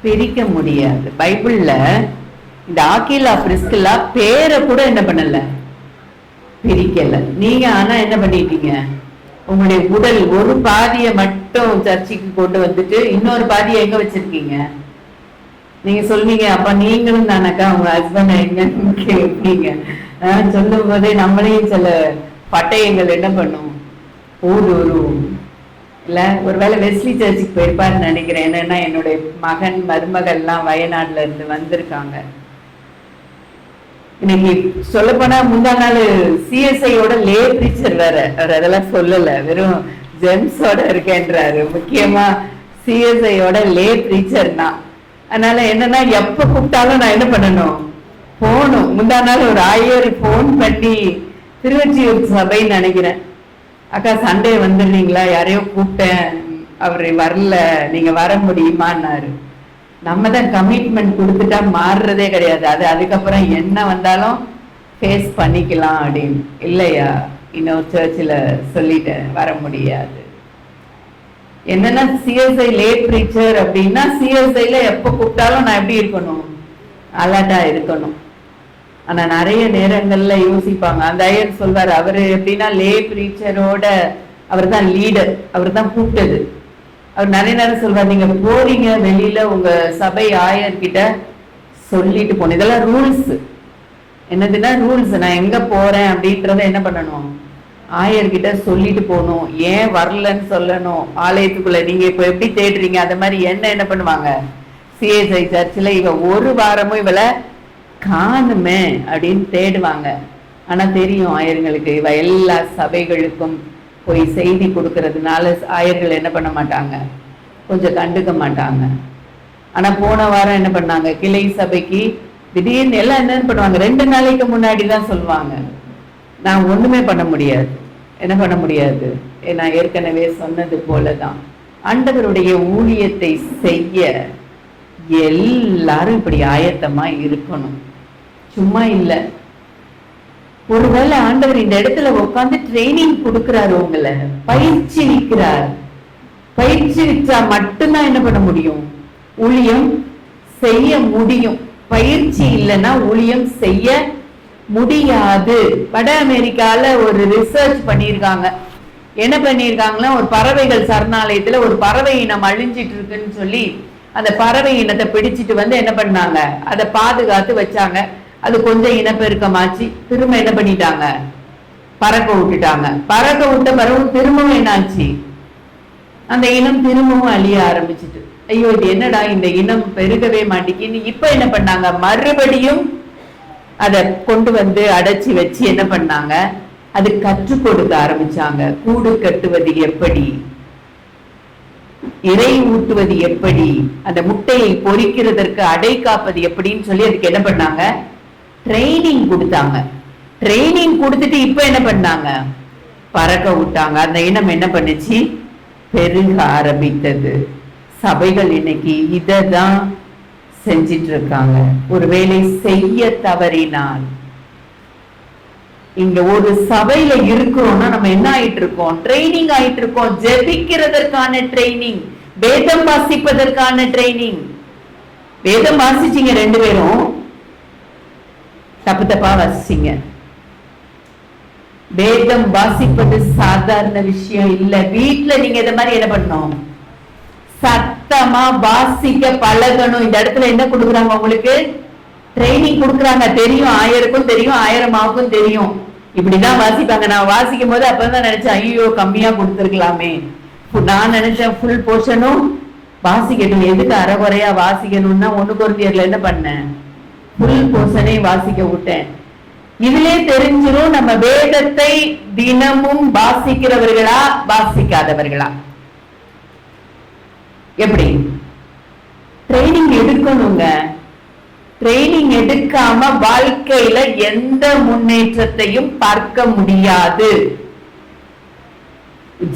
பிரிக்க முடியாது. பைபிள்ல இந்த ஆக்கிலா பிரிஸ்கில்லா பேரை கூட என்ன பண்ணல, பிரிக்கல. நீங்க ஆனா என்ன பண்ணிட்டீங்க, உங்களுடைய உடல் ஒரு பாதியை மட்டும் சர்ச்சைக்கு கொண்டு வந்துட்டு இன்னொரு பாதியை எங்க வச்சிருக்கீங்க? நீங்க சொல்வீங்க, அப்ப நீங்களும் தானக்கா உங்க ஹஸ்பண்ட் எங்கன்னு கேட்பீங்க. சொல்லும் போதே நம்மளையும் சில பட்டயங்கள் என்ன பண்ணும், ஊடுருவும் இல்ல. ஒருவேளை வெஸ்லி சர்ச்சுக்கு போயிருப்பாருன்னு நினைக்கிறேன். என்னன்னா என்னுடைய மகன் மருமகள்லாம் வயநாடுல இருந்து வந்திருக்காங்க. இன்னைக்கு சொல்ல போனா முந்தா நாள் சிஎஸ்ஐயோட லே பிரீச்சர் வேற, அவர் அதெல்லாம் சொல்லல, வெறும் ஜெம்ஸோட இருக்கேன்றாரு. முக்கியமா சிஎஸ்ஐயோட லே பிரீச்சர் தான். அதனால என்னன்னா எப்ப கூப்பிட்டாலும் நான் என்ன பண்ணணும், போகணும். முந்தா நாள் ஒரு ஆயர் போன் பண்ணி, திருவொற்றியூர் சபைன்னு நினைக்கிறேன், அக்கா சண்டே வந்துடுறீங்களா, யாரையோ கூப்பிட்டேன் அவரு வரல, நீங்க வர முடியுமான்னாரு. நம்ம தான் கமிட்மெண்ட் கொடுத்துட்டா மாறுறதே கிடையாது. அது அதுக்கப்புறம் என்ன வந்தாலும் ஃபேஸ் பண்ணிக்கலாம் அப்படின்னு. இல்லையா, இன்னொரு சர்ச்சில் சொல்லிட்டேன் வர முடியாது. என்னன்னா சிஎஸ்ஐ லே பிரீச்சர் அப்படின்னா சிஎஸ்ஐல எப்போ கூப்பிட்டாலும் நான் எப்படி இருக்கணும், அலர்ட்டா இருக்கணும். ஆனா நிறைய நேரங்கள்ல யோசிப்பாங்க. அந்த ஐயர் சொல்வார், அவரு எப்படின்னா லே பிரீச்சரோட அவர் தான் லீடர், அவர் தான் கூப்பிட்டது. அவர் நிறைய நேரம் சொல்வார், நீங்க போறீங்க வெளியில உங்க சபை ஆயர்கிட்ட சொல்லிட்டு போகணும். இதெல்லாம் ரூல்ஸ். என்னதுன்னா ரூல்ஸ். நான் எங்க போறேன் அப்படின்றத என்ன பண்ணணும், ஆயர்கிட்ட சொல்லிட்டு போகணும். ஏன் வரலன்னு சொல்லணும். ஆலயத்துக்குள்ள நீங்க இப்ப எப்படி தேடுறீங்க, அந்த மாதிரி என்ன பண்ணுவாங்க சிஎஸ்ஐ சர்ச்சில், இவ ஒரு வாரமும் இவளை காணுமே அப்படின்னு தேடுவாங்க. ஆனா தெரியும் ஆயர்களுக்கு இவ எல்லா சபைகளுக்கும் போய் செய்தி கொடுக்கறதுனால ஆயர்கள் என்ன பண்ண மாட்டாங்க, கொஞ்சம் கண்டுக்க மாட்டாங்க. ஆனா போன வாரம் என்ன பண்ணாங்க, கிளை சபைக்கு திடீர்னு எல்லாம் என்ன பண்ணுவாங்க, 2 நாளைக்கு முன்னாடி தான் சொல்லுவாங்க. நான் ஒண்ணுமே பண்ண முடியாது, என்ன பண்ண முடியாது. நான் ஏற்கனவே சொன்னது போலதான் ஆண்டவருடைய ஊழியத்தை செய்ய எல்லாரும் இப்படி ஆயத்தமா இருக்கணும், சும்மா இல்லை. ஒருவேளை ஆண்டவர் இந்த இடத்துல உட்காந்து ட்ரைனிங் கொடுக்கிறாரு, உங்களை பயிற்சிக்கிறார். பயிற்சிச்சா மட்டும்தான் என்ன பண்ண முடியும், ஊழியம் செய்ய முடியும். பயிற்சி இல்லைன்னா ஊழியம் செய்ய முடியாது. வட அமெரிக்கால ஒரு ரிசர்ச் பண்ணியிருக்காங்க. என்ன பண்ணியிருக்காங்கன்னா, ஒரு பறவைகள் சரணாலயத்துல ஒரு பறவை இனம் அழிஞ்சிட்டு இருக்குன்னு சொல்லி அந்த பறவை இனத்தை பிடிச்சிட்டு வந்து என்ன பண்ணாங்க, அதை பாதுகாத்து வச்சாங்க. அது கொஞ்சம் இனப்பெருக்கமாச்சு, திரும்ப என்ன பண்ணிட்டாங்க, பறக்க விட்டுட்டாங்க. பறக்க விட்ட பிறகு திரும்பவும் என்னாச்சு, அந்த இனம் திரும்பவும் அழிய ஆரம்பிச்சுட்டு. ஐயோ இது என்னடா இந்த இனம் பெருகவே மாட்டேங்குன்னு இப்ப என்ன பண்ணாங்க, மறுபடியும் அதை கொண்டு வந்து அடைச்சி வச்சு என்ன பண்ணாங்க, அது கற்றுக் கொடுக்க ஆரம்பிச்சாங்க. கூடு கட்டுவது எப்படி, இறை ஊட்டுவது எப்படி, அந்த முட்டையை பொறிக்கிறதற்கு அடை காப்பது எப்படின்னு சொல்லி அதுக்கு என்ன பண்ணாங்க, ட்ரைனிங் கொடுத்தாங்க. ட்ரைனிங் கொடுத்துட்டு இப்ப என்ன பண்ணாங்க, பறக்க விட்டாங்க. அந்த இனம் என்ன பண்ணுச்சு, பெருக ஆரம்பித்தது. சபைகள் இன்னைக்கு இததான் செஞ்சிட்டு இருக்காங்க. ஒருவேளை செய்ய தவறினால், இங்க ஒரு சபையில இருக்கிறோம்னா நம்ம என்ன ஆயிட்டு இருக்கோம், ட்ரைனிங் ஆயிட்டு இருக்கோம். ஜெபிக்கிறதற்கான ட்ரைனிங், வேதம் வாசிப்பதற்கான ட்ரைனிங். வேதம் வாசிச்சீங்க 2 பேரும், தப்பு தப்பா வாசிச்சீங்க. வேதம் வாசிப்பது சாதாரண விஷயம் இல்ல. வீட்டுல நீங்க இந்த மாதிரி என்ன பண்ணணும், சத்தமா வாசிக்க பழகணும். இந்த இடத்துல என்ன கொடுக்குறாங்க, உங்களுக்கு ட்ரைனிங் கொடுக்குறாங்க. தெரியும், ஆயருக்கும் தெரியும், ஆயிரமாவுக்கும் தெரியும், இப்படிதான் வாசிப்பாங்க. நான் வாசிக்கும் போது அப்பதான் நினைச்சேன், ஐயோ கம்மியா கொடுத்துருக்கலாமே. நான் நினைச்சேன் ஃபுல் போர்ஷனும் வாசிக்கணும். எதுக்கு அரைகுறையா வாசிக்கணும்னா 1 கொரிந்தியர்ல என்ன பண்ணேன், ஃபுல் போர்ஷனை வாசிக்க விட்டேன். இதுலே தெரிஞ்சிரும் நம்ம வேதத்தை தினமும் வாசிக்கிறவர்களா வாசிக்காதவர்களா. எப்படி ட்ரைனிங் எடுக்கணுங்க. ட்ரைனிங் எடுக்காம வாழ்க்கையில எந்த முன்னேற்றத்தையும் பார்க்க முடியாது.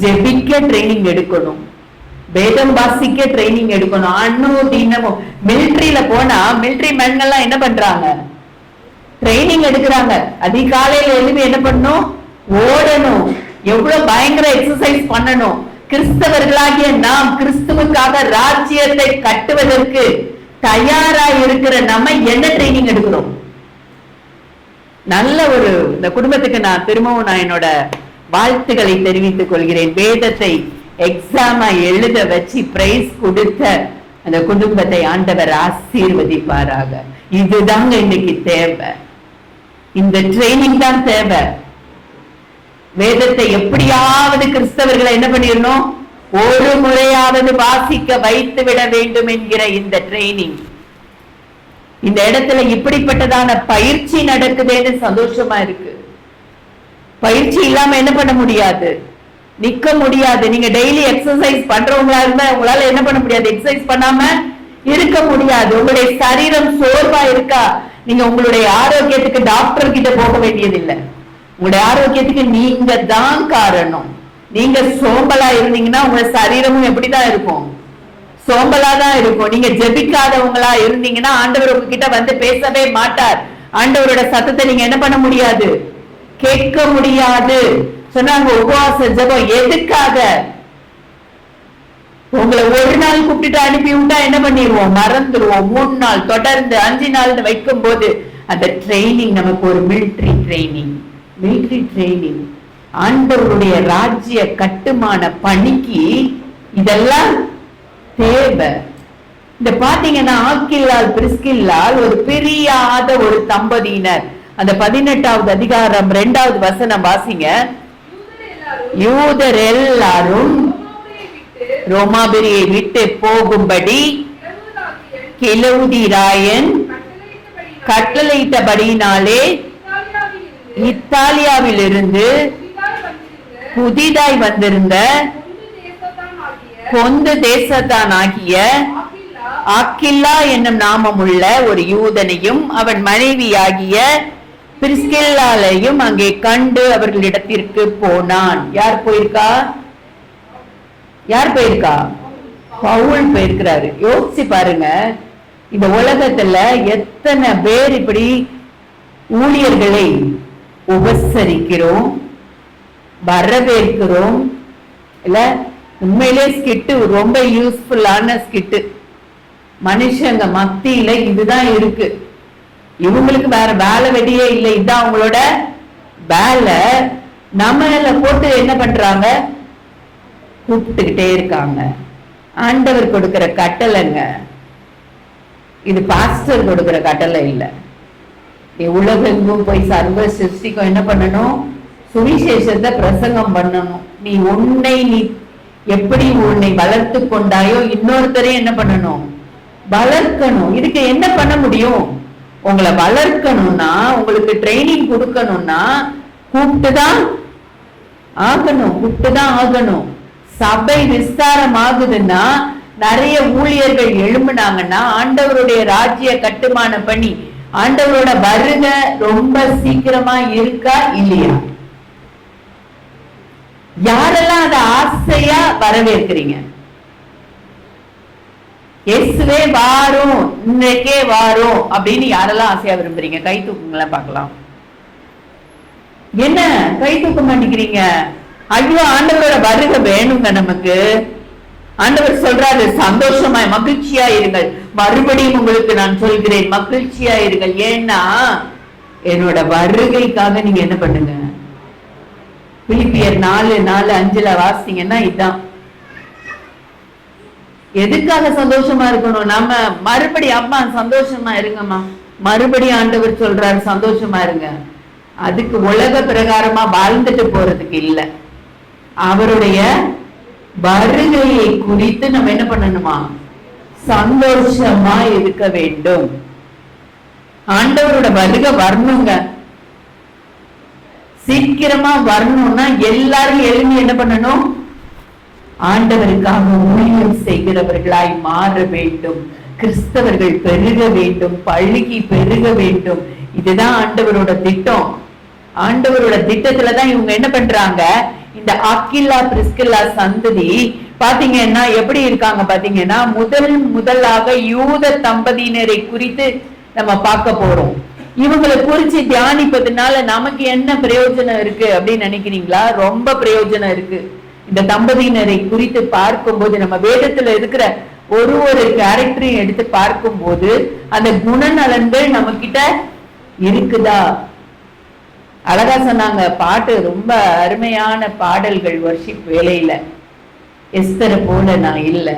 ஜெபிக்க ட்ரைனிங் எடுக்கணும், வேதம் வாசிக்க ட்ரைனிங் எடுக்கணும். தினமும் மிலிட்டரியில போனா மிலிட்டரி மேன்கள்லாம் என்ன பண்றாங்க, ட்ரைனிங் எடுக்கிறாங்க. அதிகாலையில எழுதி என்ன பண்ணணும், ஓடணும், எவ்வளவு பயங்கர எக்ஸசைஸ் பண்ணணும். கிறிஸ்தவர்களாகிய நாம் கிறிஸ்துவுக்காக ராஜ்யத்தை கட்டுவதற்கு தயாரா இருக்கிற நம்ம என்ன ட்ரைனிங் எடுக்கிறோம்? நல்ல ஒரு இந்த குடும்பத்துக்கு நான் திரும்பவும் என்னோட வாழ்த்துக்களை தெரிவித்துக் கொள்கிறேன். வேதத்தை எக்ஸாமா எழுத வச்சு பிரைஸ் கொடுத்த அந்த குடும்பத்தை ஆண்டவர் ஆசீர்வதிப்பாராக. இதுதாங்க இன்னைக்கு தேவை. இந்த ட்ரைனிங் தான் தேவை. வேதத்தை எப்படியாவது கிறிஸ்தவர்களை என்ன பண்ணிடணும், ஒரு முறையாவது வாசிக்க வைத்து விட வேண்டும் என்கிற இந்த ட்ரைனிங். இந்த இடத்துல இப்படிப்பட்டதான பயிற்சி நடக்குதுன்னு சந்தோஷமா இருக்கு. பயிற்சி இல்லாம என்ன பண்ண முடியாது, நிக்க முடியாது. நீங்க டெய்லி எக்ஸசைஸ் பண்றவங்களா இருந்தா உங்களால என்ன பண்ண முடியாது, எக்ஸசைஸ் பண்ணாம இருக்க முடியாது. உங்களுடைய சரீரம் சோர்வா இருக்கா, நீங்க உங்களுடைய ஆரோக்கியத்துக்கு டாக்டர் கிட்ட போக வேண்டியது இல்லை. உங்களுடைய ஆரோக்கியத்துக்கு நீங்க தான் காரணம். நீங்க சோம்பலா இருந்தீங்கன்னா உங்க சரீரமும் எப்படிதான் இருக்கும், சோம்பலா தான் இருக்கும். நீங்க ஜெபிக்காதவங்களா இருந்தீங்கன்னா ஆண்டவர் உங்ககிட்ட வந்து பேசவே மாட்டார். ஆண்டவரோட சத்தத்தை நீங்க என்ன பண்ண முடியாது, கேட்க முடியாது. சொன்னாங்க உபவாச ஜெபம் எதுக்காக? உங்களை ஒரு நாள் கூப்பிட்டு அனுப்பி விட்டா என்ன பண்ணிடுவோம், மறந்துடுவோம். 3 நாள் தொடர்ந்து 5 நாள் வைக்கும் போது அந்த ட்ரைனிங் நமக்கு ஒரு மிலிட்டரி ட்ரைனிங். மிலிட்டரி ட்ரைனிங் ஆண்டவருடைய ராஜ்ய கட்டுமான பணிக்கு இதெல்லாம் தேவை. இந்த பாத்தீங்கன்னா ஆக்கில்லால் பிரிஸ்கில்லால் ஒரு பிரியாத ஒரு தம்பதியினர். அந்த 18வது அதிகாரம் 2வது வசனம் வாசிங்க. யூதர் எல்லாரும் ரோமாபுரியை விட்டு போகும்படி கிலவுதிராயன் கட்டளையிட்டபடியினாலே இத்தாலியாவிலிருந்து புதிதாய் வந்திருந்த பொந்து தேசத்தான் ஆகிய ஆக்கில்லா என்னும் நாமமுள்ள ஒரு யூதனையும் அவன் மனைவியாகிய பிரிஸ்கில்லாளையும் அங்கே கண்டு அவர்களிடத்திற்கு போனான். யார் போயிருக்கா? யார் போயிருக்கா? பவுல் போயிருக்கிறாரு. யோசிச்சு பாருங்க, இந்த உலகத்துல எத்தனை பேர் இப்படி ஊழியர்களை உபசரிக்கிறோம், வரவேற்கிறோம். இல்ல உண்மையிலே ஸ்கிட்டு ரொம்ப யூஸ்ஃபுல்லான ஸ்கிட்டு. மனுஷங்க மத்தியில இதுதான் இருக்கு. இவங்களுக்கு வேற வேலை வெடியே இல்லை, இதுதான் அவங்களோட வேலை. நம்மள போட்டு என்ன பண்றாங்க, கூப்பிட்டுக்கிட்டே இருக்காங்க. ஆண்டவர் கொடுக்கிற கட்டளைங்க இது, பாஸ்டர் கொடுக்கிற கட்டளை இல்லை. உலகெங்கும் போய் சர்வ சிருஷ்டிக்கும் என்ன பண்ணணும், சுவிசேஷத்தை பிரசங்கம் பண்ணணும். நீ எப்படி உன்னை வளர்த்து கொண்டாயோ இன்னொருத்தரையும் என்ன பண்ணணும், வளர்க்கணும். இதுக்கு என்ன பண்ண முடியும்? உங்களை வளர்க்கணும்னா, உங்களுக்கு ட்ரைனிங் கொடுக்கணும்னா கூப்பிட்டுதான் ஆகணும். சபை விஸ்தாரம் ஆகுதுன்னா, நிறைய ஊழியர்கள் எழும்புனாங்கன்னா ஆண்டவருடைய ராஜ்ய கட்டுமான பண்ணி ஆண்டவரோட வருகை ரொம்ப சீக்கிரமா இருக்கா இல்லையா? யாரெல்லாம் அத ஆசையா வரவேற்கிறீங்க? இயேசுவே வாரும், இன்னைக்கே வாரும் அப்படின்னு யாரெல்லாம் ஆசையா விரும்புறீங்க? கை தூக்குங்களா பார்க்கலாம். என்ன கை தூக்க மாட்டேங்கிறீங்க? ஐயோ, ஆண்டவரோட வருகை வேணுங்க நமக்கு. ஆண்டவர் சொல்றாரு, சந்தோஷமா மகிழ்ச்சியா இருங்கள். மறுபடியும் உங்களுக்கு நான் சொல்கிறேன், மகிழ்ச்சியா இருங்கள். ஏன்னா என்னோட வருகைக்காக நீங்க என்ன பண்ணுங்க. பிலிப்பியர் 4:4-5 வாசிங்கன்னா இதான். எதுக்காக சந்தோஷமா இருக்கணும்? நம்ம மறுபடியும் அம்மா சந்தோஷமா இருங்கம்மா, மறுபடியும் ஆண்டவர் சொல்றாரு சந்தோஷமா இருங்க. அதுக்கு உலக பிரகாரமா வாழ்ந்துட்டு போறதுக்கு இல்ல, அவருடைய வருகையை குறித்து நம்ம என்ன பண்ணணுமா, சந்தோஷமா இருக்க வேண்டும். ஆண்டவரோட வருகை வரணுங்க, சீக்கிரமா வரணும்னா எல்லாரும் எழுதி என்ன பண்ணணும், ஆண்டவருக்காக ஊழியம் செய்கிறவர்களாய் மாற வேண்டும். கிறிஸ்தவர்கள் பெருக வேண்டும், பழுகி பெருக வேண்டும். இதுதான் ஆண்டவரோட திட்டம். ஆண்டவரோட திட்டத்துலதான் இவங்க என்ன பண்றாங்க, இந்த ஆக்கில்லா பிரிஸ்கில்லா சந்ததி பாத்தீங்கன்னா எப்படி இருக்காங்க பாத்தீங்கன்னா, முதலாக யூத தம்பதியினரை குறித்து நம்ம பார்க்க போறோம். இவங்களை குறிச்சு தியானிப்பதுனால நமக்கு என்ன பிரயோஜனம் இருக்கு அப்படின்னு நினைக்கிறீங்களா? ரொம்ப பிரயோஜனம் இருக்கு. இந்த தம்பதியினரை குறித்து பார்க்கும்போது நம்ம வேதத்துல இருக்கிற ஒரு கேரக்டரையும் எடுத்து பார்க்கும் போது அந்த குணநலன்கள் நம்ம கிட்ட இருக்குதா? அழகா சொன்னாங்க, பாட்டு ரொம்ப அருமையான பாடல்கள் வர்ஷிப் வேலையில. எஸ்தரை போல நான் இல்ல,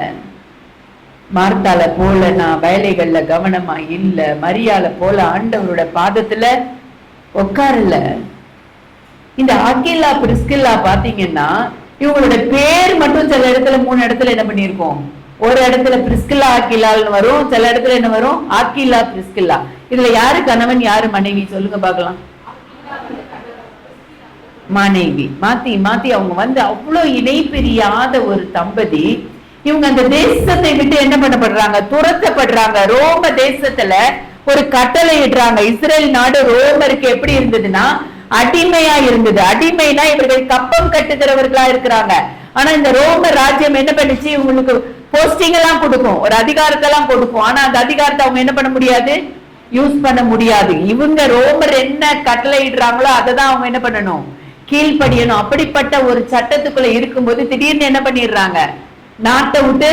மார்த்தால போல நான் வேலைகள்ல கவனமா இல்ல, மரியால போல ஆண்டவரோட பாதத்துல உட்காரல. இந்த ஆக்கில்லா பிரிஸ்கில்லா பாத்தீங்கன்னா இவங்களோட பேர் மட்டும் சில இடத்துல 3 இடத்துல என்ன பண்ணிருக்கோம், ஒரு இடத்துல பிரிஸ்கில்லா ஆக்கிலான்னு வரும், சில இடத்துல என்ன வரும், ஆக்கில்லா பிரிஸ்கில்லா. இதுல யாரு கணவன் யாரு மனைவி சொல்லுங்க பாக்கலாம்? மனைவி. மாத்தி மாத்தி அவங்க வந்து அவ்வளவு இணை பிரியாத ஒரு தம்பதி. இவங்க அந்த தேசத்தை விட்டு என்ன பண்ணப்படுறாங்க, துரத்தப்படுறாங்க. ரோம தேசத்துல ஒரு கட்டளை இடுறாங்க. இஸ்ரேல் நாடு ரோமருக்கு எப்படி இருந்ததுன்னா அடிமையா இருந்தது. அடிமைனா இவர்கள் கப்பம் கட்டுகிறவர்களா இருக்கிறாங்க. ஆனா இந்த ரோம ராஜ்யம் என்ன பண்ணுச்சு, இவங்களுக்கு போஸ்டிங் எல்லாம் கொடுக்கும், ஒரு அதிகாரத்தை எல்லாம் கொடுக்கும். ஆனா அந்த அதிகாரத்தை அவங்க என்ன பண்ண முடியாது, யூஸ் பண்ண முடியாது. இவங்க ரோமர் என்ன கட்டளை இடுறாங்களோ அதை தான் அவங்க என்ன பண்ணணும், கீழ்படியணும். அப்படிப்பட்ட ஒரு சட்டத்துக்குள்ள இருக்கும்போது திடீர்னு என்ன பண்ணிடுறாங்க, நாட்டை விட்டு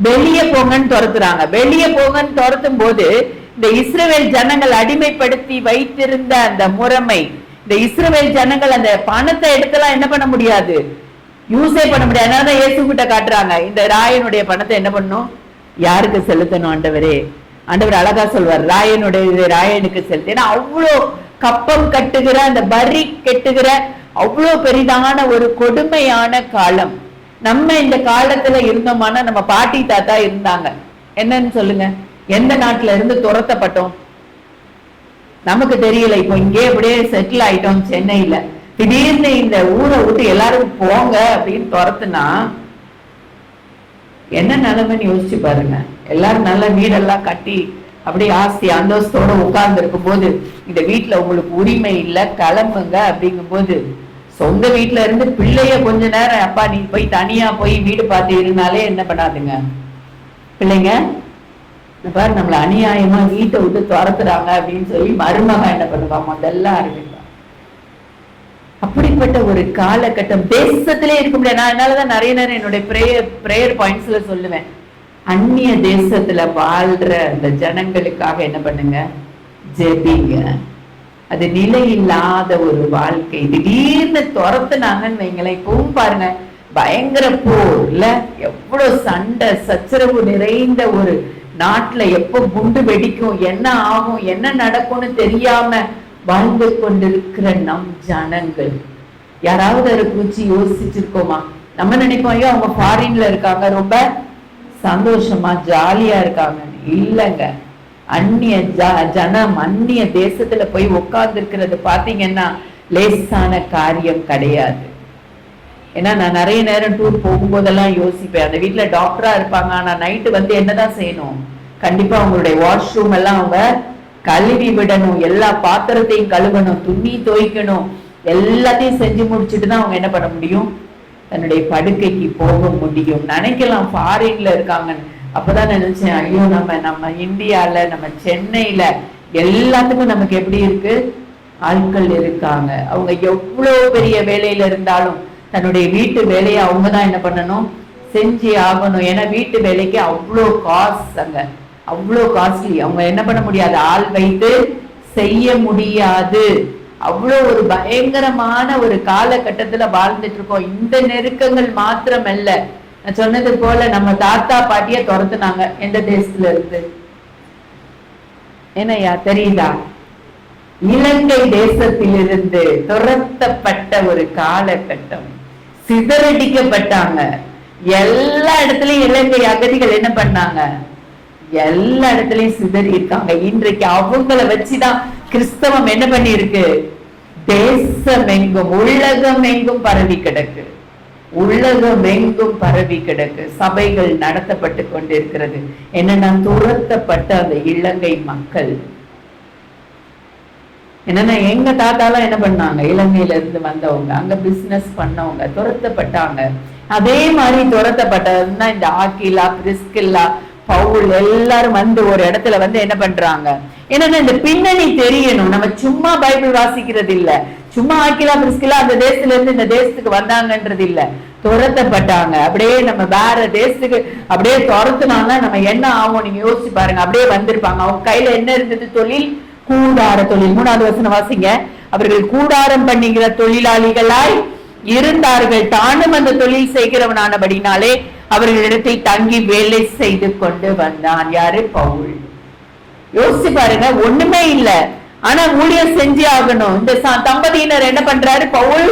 வெளியே போங்கன்னு துரத்துறாங்க. வெளியே போங்கன்னு துரத்தும் போது இந்த இஸ்ரவேல் ஜனங்கள் அடிமைப்படுத்தி வைத்திருந்த அந்த முறைமை, இந்த இஸ்ரவேல் ஜனங்கள் அந்த பணத்தை எடுத்துலாம் என்ன பண்ண முடியாது, யூஸே பண்ண முடியாது. அதனாலதான் இயேசு கிட்ட காட்டுறாங்க, இந்த ராயனுடைய பணத்தை என்ன பண்ணும், யாருக்கு செலுத்தணும் ஆண்டவரே. ஆண்டவர் அழகா சொல்வார், ராயனுடைய ராயனுக்கு செலுத்த. ஏன்னா அவ்வளோ கப்பம் கட்டுகிற அந்த வரி கட்டுகிற அவ்வளோ பெரிதான ஒரு கொடுமையான காலம். நம்ம இந்த காலத்துல இருந்தோம்னா நம்ம பாட்டி தாத்தா இருந்தாங்க, என்னன்னு சொல்லுங்க, எந்த நாட்டுல இருந்து துரத்தப்பட்டோம் நமக்கு தெரியல. இப்போ இங்கே அப்படியே செட்டில் ஆயிட்டோம் சென்னையில. திடீர்னு இந்த ஊரை விட்டு எல்லாரும் போங்க அப்படின்னு துரத்துனா என்ன நிலைமைன்னு யோசிச்சு பாருங்க. எல்லாரும் நல்ல வீடெல்லாம் கட்டி அப்படியே ஆஸ்தி அந்தஸ்தோட உட்கார்ந்து இருக்கும் போது இந்த வீட்டுல உங்களுக்கு உரிமை இல்லை கிளம்புங்க அப்படிங்கும் போது, சொந்த வீட்டுல இருந்து பிள்ளைய கொஞ்ச நேரம் அப்பா நீ போய் தனியா போய் வீடு பார்த்து இருந்தாலே என்ன பண்ணாதுங்க பிள்ளைங்க, பாரு நம்மள அநியாயமா வீட்டை விட்டு துரத்துறாங்க அப்படின்னு சொல்லி மருமகன் என்ன பண்ணுவா, முதல்ல ஆரம்பிப்பான். அப்படிப்பட்ட ஒரு காலகட்டம் தேசத்திலே இருக்க முடியாது. நான் அதனாலதான் நிறைய நேரம் என்னுடைய பிரேயர் பாயிண்ட்ஸ்ல சொல்லுவேன், அந்நிய தேசத்துல வாழ்ற அந்த ஜனங்களுக்காக என்ன பண்ணுங்க, ஜெபிங்க. அது நிலை இல்லாத ஒரு வாழ்க்கை. திடீர்னு துரத்துனாங்கன்னு வைங்களேன். இப்பவும் பாருங்க, பயங்கர போர் இல்ல, எவ்வளவு சண்டை சச்சரவு நிறைந்த ஒரு நாட்டுல எப்ப குண்டு வெடிக்கும், என்ன ஆகும், என்ன நடக்கும்னு தெரியாம வாழ்ந்து கொண்டிருக்கிற நம் ஜனங்கள் யாராவது அதை குறிச்சு யோசிச்சிருக்கோமா? நம்ம நினைப்போம், ஐயோ அவங்க ஃபாரின்ல இருக்காங்க, ரொம்ப சந்தோஷமா ஜாலியா இருக்காங்க. இல்லங்க, அந்நிய ஜனம் அந்நிய தேசத்துல போய் உட்கார்ந்து இருக்கிறது பாத்தீங்கன்னா லேசான காரியம் கிடையாது. ஏன்னா நான் நிறைய நேரம் டூர் போகும்போதெல்லாம் யோசிப்பேன், அந்த வீட்டுல டாக்டரா இருப்பாங்க, ஆனா நைட்டு வந்து என்னதான் செய்யணும், கண்டிப்பா அவங்களுடைய வாஷ்ரூம் எல்லாம் அவங்க கழுவி விடணும், எல்லா பாத்திரத்தையும் கழுவணும், துணி துவைக்கணும், எல்லாத்தையும் செஞ்சு முடிச்சுட்டு தான் அவங்க என்ன பண்ண முடியும், தன்னுடைய படுக்கைக்கு போக முடியும். நினைக்கலாம் ஃபாரின்ல இருக்காங்கன்னு. அப்பதான் நினைச்சேன், ஐயோ நம்ம இந்தியால நம்ம சென்னையில எல்லாத்துக்கும் நமக்கு எப்படி இருக்கு, ஆட்கள் இருக்காங்க. அவங்க எவ்வளவு பெரிய வேலையில இருந்தாலும் தன்னுடைய வீட்டு வேலையை அவங்கதான் என்ன பண்ணணும், செஞ்சு ஆகணும். ஏன்னா வீட்டு வேலைக்கு அவ்வளோ காஸ்ட், அங்க அவ்வளோ காஸ்ட்லி. அவங்க என்ன பண்ண முடியாது, ஆள் வைத்து செய்ய முடியாது. அவ்வளோ ஒரு பயங்கரமான ஒரு காலகட்டத்துல வாழ்ந்துட்டு இருக்கோம். இந்த நெருக்கங்கள் மாத்திரம் அல்ல, நான் சொன்னது போல நம்ம தாத்தா பாட்டிய துரத்துனாங்க எந்த தேசத்துல இருந்து, என்னையா தெரியுதா, இலங்கை தேசத்திலிருந்து துரத்தப்பட்ட ஒரு காலகட்டம். சிதறடிக்கப்பட்டாங்க. எல்லா இடத்துலயும் இலங்கை அகதிகள் என்ன பண்ணாங்க, எல்லா இடத்துலயும் சிதறி இருக்காங்க. இன்றைக்கு அவங்கள வச்சுதான் கிறிஸ்தவம் என்ன பண்ணி இருக்கு, தேசம் எங்கும் உலகம் எங்கும் பரவி கிடக்கு, உலகம் எங்கும் பரவி கிடக்கு. சபைகள் நடத்தப்பட்டு கொண்டிருக்கிறது. என்னன்னா துரத்தப்பட்ட அந்த இலங்கை மக்கள். என்னன்னா எங்க தாத்தாலாம் என்ன பண்ணாங்க, இலங்கையில இருந்து வந்தவங்க, அங்க பிசினஸ் பண்ணவங்க துரத்தப்பட்டாங்க. அதே மாதிரி துரத்தப்பட்டதுன்னா இந்த ஆக்கிலா பிரிஸ்கில்லா பவுல் எல்லாரும் வந்து ஒரு இடத்துல வந்து என்ன பண்றாங்க, என்னன்னா இந்த பின்னணி தெரியணும். நம்ம சும்மா பைபிள் வாசிக்கிறது இல்ல, சும்மா ஆக்கிலா பிரிஸ்கில்லா அந்த தேசத்துல இருந்து இந்த தேசத்துக்கு வந்தாங்கன்றது இல்ல. துரத்தப்பட்டாங்க. அப்படியே நம்ம வேற தேசத்துக்கு அப்படியே துரத்துனாங்கன்னா நம்ம என்ன ஆகும் நீங்க யோசிச்சு பாருங்க. அப்படியே வந்திருப்பாங்க. அவங்க கையில என்ன இருந்தது? தொழில், கூடார தொழில். 3வது வசனம் வாசிங்க. அவர்கள் கூடாரம் பண்ணுகிற தொழிலாளிகளாய் இருந்தார்கள். தானும் அந்த தொழில் செய்கிறவனானபடினாலே அவர்களிடத்தில் தங்கி வேலை செய்து கொண்டு வந்தான். யாரு? பவுல். யோசிச்சு பாருங்க, ஒண்ணுமே இல்ல, ஆனா ஊழியம் செஞ்சே ஆகணும். இந்த தம்பதியினர் என்ன பண்றாரு? பவுல்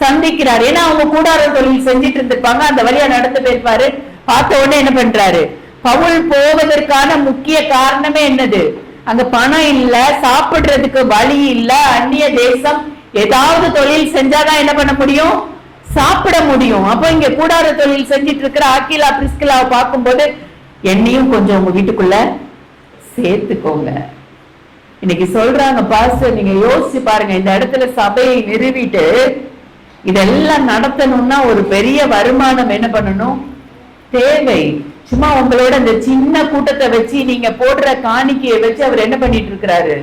சந்திக்கிறார். ஏன்னா அவங்க கூடார தொழில் செஞ்சிட்டு இருந்திருப்பாங்க. அந்த வழியா நடந்து போயிருப்பாரு. பார்த்த உடனே என்ன பண்றாரு? பவுல் போவதற்கான முக்கிய காரணமே என்னது? அங்க பணம் இல்ல, சாப்பிடுறதுக்கு வழி இல்ல, அந்நிய தேசம். ஏதாவது தொழில் செஞ்சாதான் என்ன பண்ண முடியும்? சாப்பிட முடியும். அப்ப இங்க கூடார தொழில் செஞ்சிட்டு இருக்கிற ஆக்கிலா பிரிஸ்கிலாவை பார்க்கும்போது என்னையும் கொஞ்சம் உங்க வீட்டுக்குள்ள சேர்த்துக்கோங்க. இன்னைக்கு சொல்றாங்க, பாஸ்டர் நீங்க யோசிச்சு பாருங்க, இந்த இடத்துல சபையை நிறுவிட்டு இதெல்லாம் நடத்தணும்னா ஒரு பெரிய வருமானம் என்ன பண்ணணும்? தேவை. சும்மா உங்களோட இந்த சின்ன கூட்டத்தை வச்சு நீங்க போடுற காணிக்கையை வச்சு அவர் என்ன பண்ணிட்டு இருக்கிறாரு?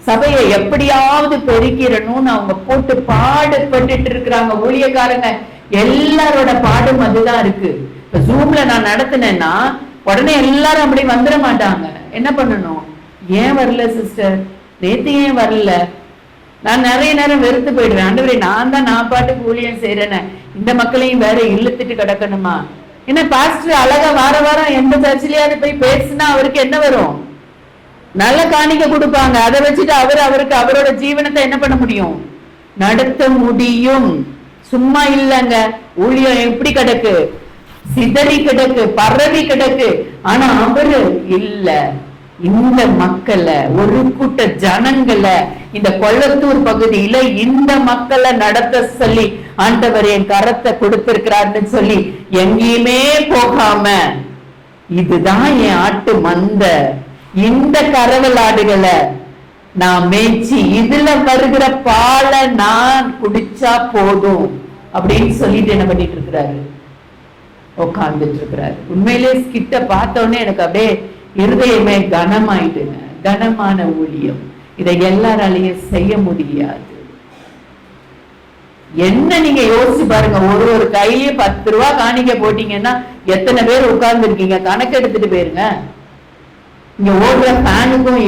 சபையை எப்படியாவது பெருக்கிறணும்னு அவங்க போட்டு பாடுபட்டு இருக்கிறாங்க. ஊழியக்காரங்க எல்லாரோட பாடும் அதுதான் இருக்கு. இப்ப ஜூம்ல நான் நடத்தினேன்னா உடனே எல்லாரும் அப்படி வந்துட மாட்டாங்க. என்ன பண்ணணும்? ஏன் வரல சிஸ்டர், நேத்து ஏன் வரல? நான் நிறைய நேரம் வெறுத்து போயிடுவேன். ஆண்டவரே, நான் பாட்டுக்கு ஊழியம் செய்யறேன்னு இந்த மக்களையும் வேற இழுத்துட்டு கிடக்கணுமா? ஏன்னா பாஸ்டர் அழகா வார வாரம் எந்த சர்ச்சிலையாவது போய் பேசுனா அவருக்கு என்ன வரும்? நல்ல காணிக்க கொடுப்பாங்க. அதை வச்சுட்டு அவருக்கு அவரோட ஜீவனத்தை என்ன பண்ண முடியும்? நடத்த முடியும். சும்மா இல்லங்க, ஊழியம் எப்படி கிடக்கு? சிதறி கிடக்கு, பரவி கிடக்கு. ஆனா அவரு இல்ல, இந்த மக்களை, ஒரு கூட்ட ஜனங்களை, இந்த கொள்ளத்தூர் பகுதியில இந்த மக்களை நடத்த சொல்லி ஆண்டவர் என் கரத்தை கொடுத்திருக்கிறார்னு சொல்லி எங்கேயுமே போகாம, இதுதான் என் ஆட்டு மந்த, இந்த கரவலாடுகளை நான் மேய்ச்சி இதுல வருகிற பாலை நான் குடிச்சா போதும் அப்படின்னு சொல்லிட்டு என்ன பண்ணிட்டு இருக்கிறாரு? உட்கார்ந்துட்டு இருக்கிறாரு. உண்மையிலே கிட்ட பார்த்த உடனே எனக்கு அப்படியே இருதயமே கனமாயிட்டுங்க. கனமான ஊழியம், இதை எல்லாராலையும் செய்ய முடியாது. என்ன நீங்க யோசிச்சு பாருங்க, ஒரு கையிலயே 10 ரூபா காணிக்க போட்டீங்கன்னா எத்தனை பேர் உட்கார்ந்து இருக்கீங்க? கணக்கு எடுத்துட்டு போயிருங்க. இங்க ஓடுற ஃபேனுக்கும்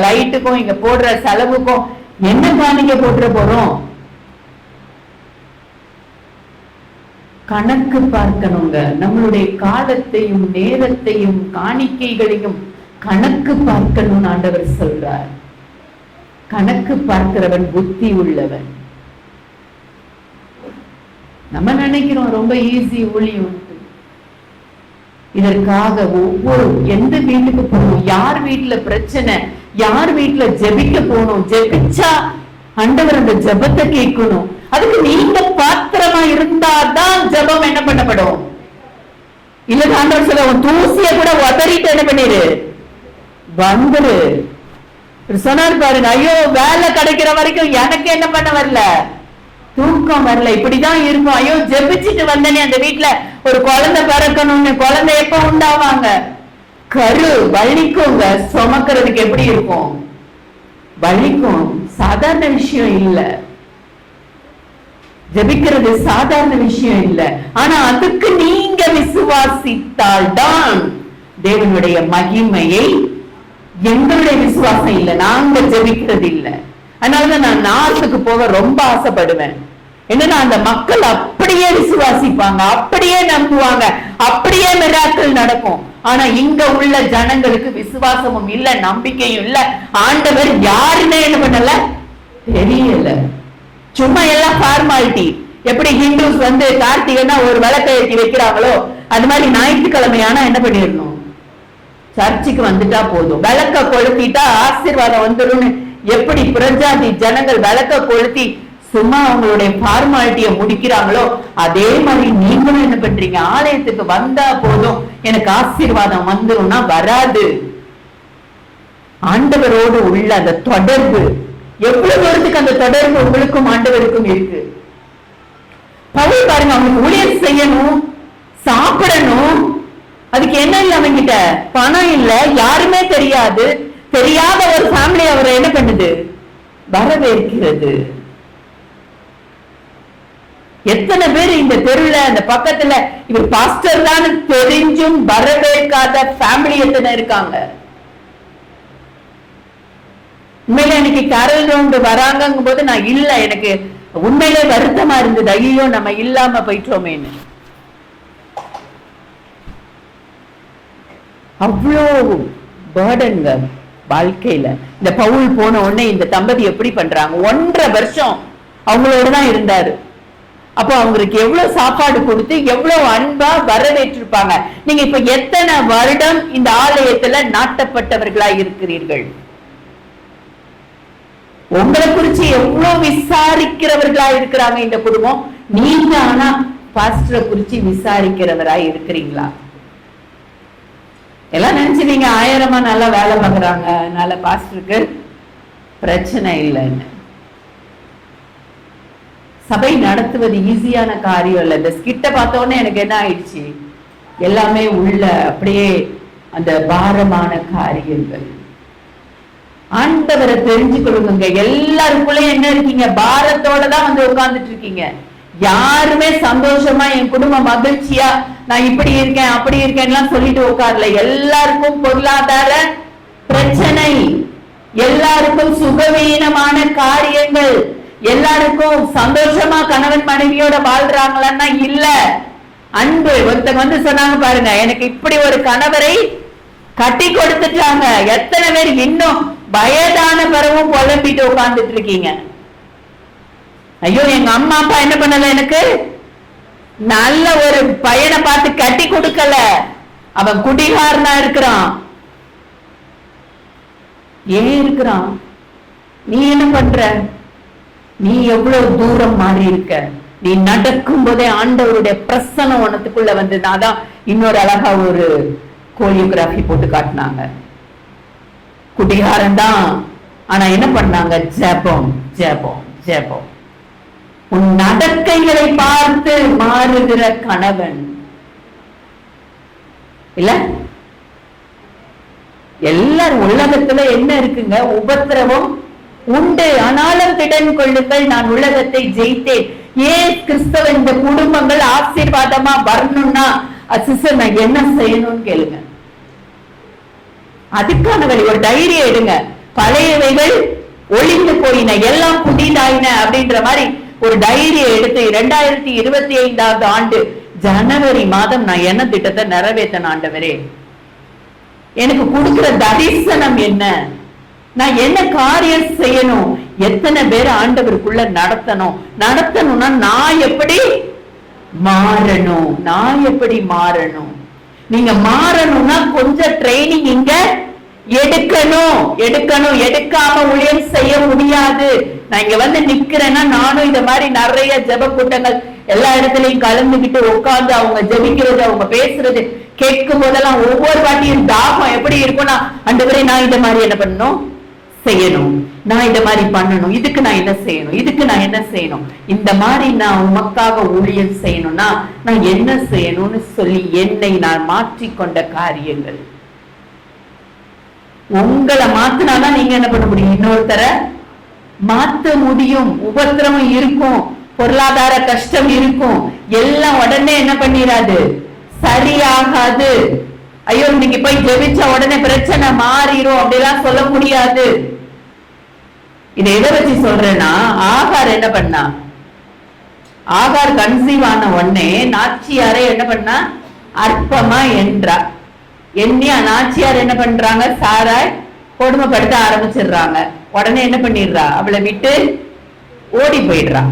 லைட்டுக்கும் இங்க போடுற செலவுக்கும் என்ன காணிக்க போட்டுற போறோம்? கணக்கு பார்க்கணுங்க. நம்மளுடைய காலத்தையும் நேரத்தையும் காணிக்கைகளையும் கணக்கு பார்க்கணும்னு ஆண்டவர் சொல்றார். கணக்கு பார்க்கிறவன் புத்தி உள்ளவன். நம்ம நினைக்கிறோம் ரொம்ப ஈஸி ஊழியம். இதற்காக ஒவ்வொரு எந்த வீட்டுக்கு போகணும், யார் வீட்டுல பிரச்சனை, யார் வீட்டுல ஜெபிக்க போகணும், ஜெபிச்சா ஆண்டவர் அந்த ஜெபத்தை கேட்கணும். அதுக்கு நீங்க பாத்திரமா இருந்தாதான் ஜெபம் என்ன பண்ணப்படும். இல்ல ஆண்டவர் சொல்ல, உன் தூசிய கூட உதறிட்டு என்ன பண்ணிரு, வந்துரு. சொன்னார் பாருங்க, ஐயோ வேலை கிடைக்கிற வரைக்கும் எனக்கு என்ன பண்ண வரல, தூக்கம் வரல, இப்படிதான் இருக்கும். ஐயோ ஜெபிச்சுட்டு வந்தனே, அந்த வீட்டுல ஒரு குழந்தை பிறக்கணும்னு, குழந்தை எப்ப உண்டாவாங்க? கரு வலிக்குங்க. சுமக்கிறதுக்கு எப்படி இருக்கும்? வலிக்கும். சாதாரண விஷயம் இல்ல, ஜெபிக்கிறது சாதாரண விஷயம் இல்ல. ஆனா அதுக்கு நீங்க விசுவாசித்தால் தான் தேவனுடைய மகிமையை. எங்களுடைய விசுவாசம் இல்ல, நாங்க ஜெபிக்கிறது இல்ல. அதனாலதான் நான் நார்த்துக்கு போக ரொம்ப ஆசைப்படுவேன். என்னன்னா அந்த மக்கள் அப்படியே விசுவாசிப்பாங்க, அப்படியே நம்புவாங்க, அப்படியே மிராக்கிள் நடக்கும். ஆனா இங்க உள்ள ஜனங்களுக்கு விசுவாசமும் இல்ல, நம்பிக்கையும் இல்ல. ஆண்டவர் யாருன்னு என்ன பண்ணல தெரியல. சும்மா எல்லாம் ஃபார்மாலிட்டி. எப்படி ஹிந்துஸ் வந்து கார்த்திகைன்னா ஒரு விளக்கை ஏற்றி வைக்கிறாங்களோ, அது மாதிரி ஞாயிற்றுக்கிழமையானா என்ன பண்ணிடணும், சர்ச்சுக்கு வந்துட்டா போதும், விளக்க கொளுத்திட்டா ஆசீர்வாதம் வந்துடும். எப்படி புறஜாதி ஜனங்கள் விளக்க கொளுத்தி சும்மா அவங்களுடைய ஃபார்மாலிட்டியை முடிக்கிறாங்களோ, அதே மாதிரி நீங்களும் என்ன பண்றீங்க, ஆலயத்துக்கு வந்தா போதும் எனக்கு ஆசீர்வாதம் வந்துரும்னா வராது. ஆண்டவரோடு உள்ள அந்த தொடர்பு, எவ்வளவு தூரத்துக்கு அந்த தொடர்பு உங்களுக்கும் ஆண்டவருக்கும் இருக்கு. பவுல் பாருங்க, அவனுக்கு ஊழியம் செய்யணும், சாப்பிடணும், அதுக்கு என்ன இல்லை, அவங்கிட்ட பணம் இல்ல, யாருமே தெரியாது, தெரியாத ஒரு ஃபேமிலி அவரை என்ன பண்ணுது, வரவேற்கிறது. எத்தனை பேர் இந்த தெருல அந்த பக்கத்துல இவர் பாஸ்டர் தான் தெரிஞ்சும் வரவேற்காத ஃபேமிலி எத்தனை இருக்காங்க. உண்மையில எனக்கு கேரல் ரவுண்ட் வராங்கும் போது நான் இல்ல, எனக்கு உண்மையிலே வருத்தமா இருந்தது, ஐயோ நம்ம இல்லாம போயிட்டோமேன்னு. அவ்வளோ பேர்டன்ங்க வாழ்க்கையில. இந்த பவுல் போன உடனே இந்த தம்பதி எப்படி பண்றாங்க, 1.5 வருஷம் அவங்களோடதான் இருந்தாரு. அப்போ அவங்களுக்கு எவ்வளவு சாப்பாடு கொடுத்து எவ்வளவு அன்பா வரவேற்றிருப்பாங்க. நீங்க இப்ப எத்தனை வருடம் இந்த ஆலயத்துல நாட்டப்பட்டவர்களா இருக்கிறீர்கள்? உங்களை குறிச்சு எவ்வளவு விசாரிக்கிறவர்களா இருக்கிறாங்க இந்த குடும்பம். நீங்க ஆனா பாஸ்டரை குறிச்சு விசாரிக்கிறவரா இருக்கிறீங்களா? எல்லாம் நினைச்சுவீங்க 1000 நல்லா வேலை பார்க்கறாங்க, அதனால பாஸ்டருக்கு பிரச்சனை இல்லைன்னு. சபை நடத்துவது ஈஸியான காரியம் இல்லை. இந்த ஸ்கிட்ட பார்த்தோன்னே எனக்கு என்ன ஆயிடுச்சு, எல்லாமே உள்ள அப்படியே அந்த பாரமான காரியங்கள். ஆண்டவரை தெரிஞ்சுக்கொள்ளுங்க. எல்லாருக்குள்ளயும் என்ன இருக்கீங்க, பாரத்தோட தான் வந்து உட்கார்ந்துட்டு இருக்கீங்க. யாருமே சந்தோஷமா என் குடும்ப மகிழ்ச்சியா நான் இப்படி இருக்கேன் அப்படி இருக்கேன்லாம் சொல்லிட்டு உட்கார்ல. எல்லாருக்கும் பொருளாதார பிரச்சனை, எல்லாருக்கும் சுகவீனமான காரியங்கள், எல்லாருக்கும் சந்தோஷமா கணவன் மனைவியோட வாழ்றாங்களான்னா இல்ல. அன்பு. ஒருத்தங்க வந்து சொன்னாங்க பாருங்க, எனக்கு இப்படி ஒரு கணவரை கட்டி கொடுத்துட்டாங்க. எத்தனை பேர் இன்னும் வயதான பிறவும் புலம்பிட்டு உட்கார்ந்துட்டு இருக்கீங்க. ஐயோ எங்க அம்மா அப்பா என்ன பண்ணல, எனக்கு நல்ல ஒரு பையனை பார்த்து கட்டி கொடுக்கல, அவன் குடிகாரனா இருக்கிறான். ஏன் இருக்கிறான்? நீ என்ன பண்ற? நீ எவ்வளவு தூரம் மாறி இருக்க. நீ நடக்கும் போதே ஆண்டவருடைய பிரசன்னம் உனத்துக்குள்ள வந்தது. அதான் இன்னொரு அழகா ஒரு கோரியோகிராஃபி போட்டு காட்டினாங்க. குடிகாரன் தான், ஆனா என்ன பண்ணாங்க, ஜெபம் ஜெபம் ஜெபம். உன் நடக்கைகளை பார்த்து மாறுகிற கணவன் இல்ல. எல்லாரும் உலகத்துல என்ன இருக்குங்க, உபத்திரவம் உண்டு, ஆனாலும் திடன் கொள்ளுங்கள், நான் உலகத்தை ஜெயித்தேன். ஏன் கிறிஸ்தவ இந்த குடும்பங்கள் ஆசீர்வாதமா வரணும்னா சிஸ்டர் நான் என்ன செய்யணும்னு கேளுங்க. அதுக்கான வழி ஒரு தைரியம் எடுங்க. பழையவைகள் ஒளிந்து போயின, எல்லாம் புதிதாயின அப்படின்ற மாதிரி ஒரு தைரியம் எடுத்து 2025ஆவது ஆண்டு ஜனவரி மாதம் நான் என்ன திட்டத்தை நிறைவேற்ற ஆண்டவரே, எனக்கு கொடுக்கிற தரிசனம் என்ன, நான் என்ன காரியம் செய்யணும், எத்தனை பேர் ஆண்டவருக்குள்ள நடத்தணும்னா நான் எப்படி மாறணும், நான் எப்படி மாறணும். நீங்க மாறணும்னா கொஞ்சம் ட்ரைனிங் இங்க எடுக்கணும். எடுக்காம ஊழியம் செய்ய முடியாது. நான் இங்க வந்து நிக்கிறேன்னா நானும் இந்த மாதிரி நிறைய ஜெப கூட்டங்கள் எல்லா இடத்துலயும் கலந்துகிட்டு உட்கார்ந்து அவங்க ஜெபிக்கிறது அவங்க பேசுறது கேட்கும் போதெல்லாம் ஒவ்வொரு வாட்டியும் தாகம் எப்படி இருக்கும்னா, ஆண்டவரே நான் இந்த மாதிரி என்ன பண்ணணும் செய்யணும், நான் இந்த மாதிரி பண்ணணும், இதுக்கு நான் என்ன செய்யணும், இதுக்கு நான் என்ன செய்யணும், இந்த மாதிரி நான் உமக்காக ஊழியம் செய்யணும்னா நான் என்ன செய்யணும்னு சொல்லி என்னை நான் மாற்றிக்கொண்ட காரியங்கள். உங்களை மாத்தினாதான் நீங்க என்ன பண்ண முடியும், இன்னொருத்தர மாத்த முடியும். உபத்திரமும் இருக்கும், பொருளாதார கஷ்டம் இருக்கும், எல்லாம் உடனே என்ன பண்ணிடாது, சரியாகாது. ஐயோ நீங்க போய் ஜெபிச்ச உடனே பிரச்சனை மாறிடும் அப்படிலாம் சொல்ல முடியாது. இதை எதை வச்சு சொல்றேன்னா, ஆகார் என்ன பண்ணா, ஆகார் கன்சீவ் ஆன உடனே நாச்சியாரை என்ன பண்ணா, அற்பமா என்றா. என்னையா நாச்சியார் என்ன பண்றாங்க, சாராய் கொடுமைப்படுத்த ஆரம்பிச்சிடுறாங்க. உடனே என்ன பண்ணிடுறா, அவளை விட்டு ஓடி போயிடுறா.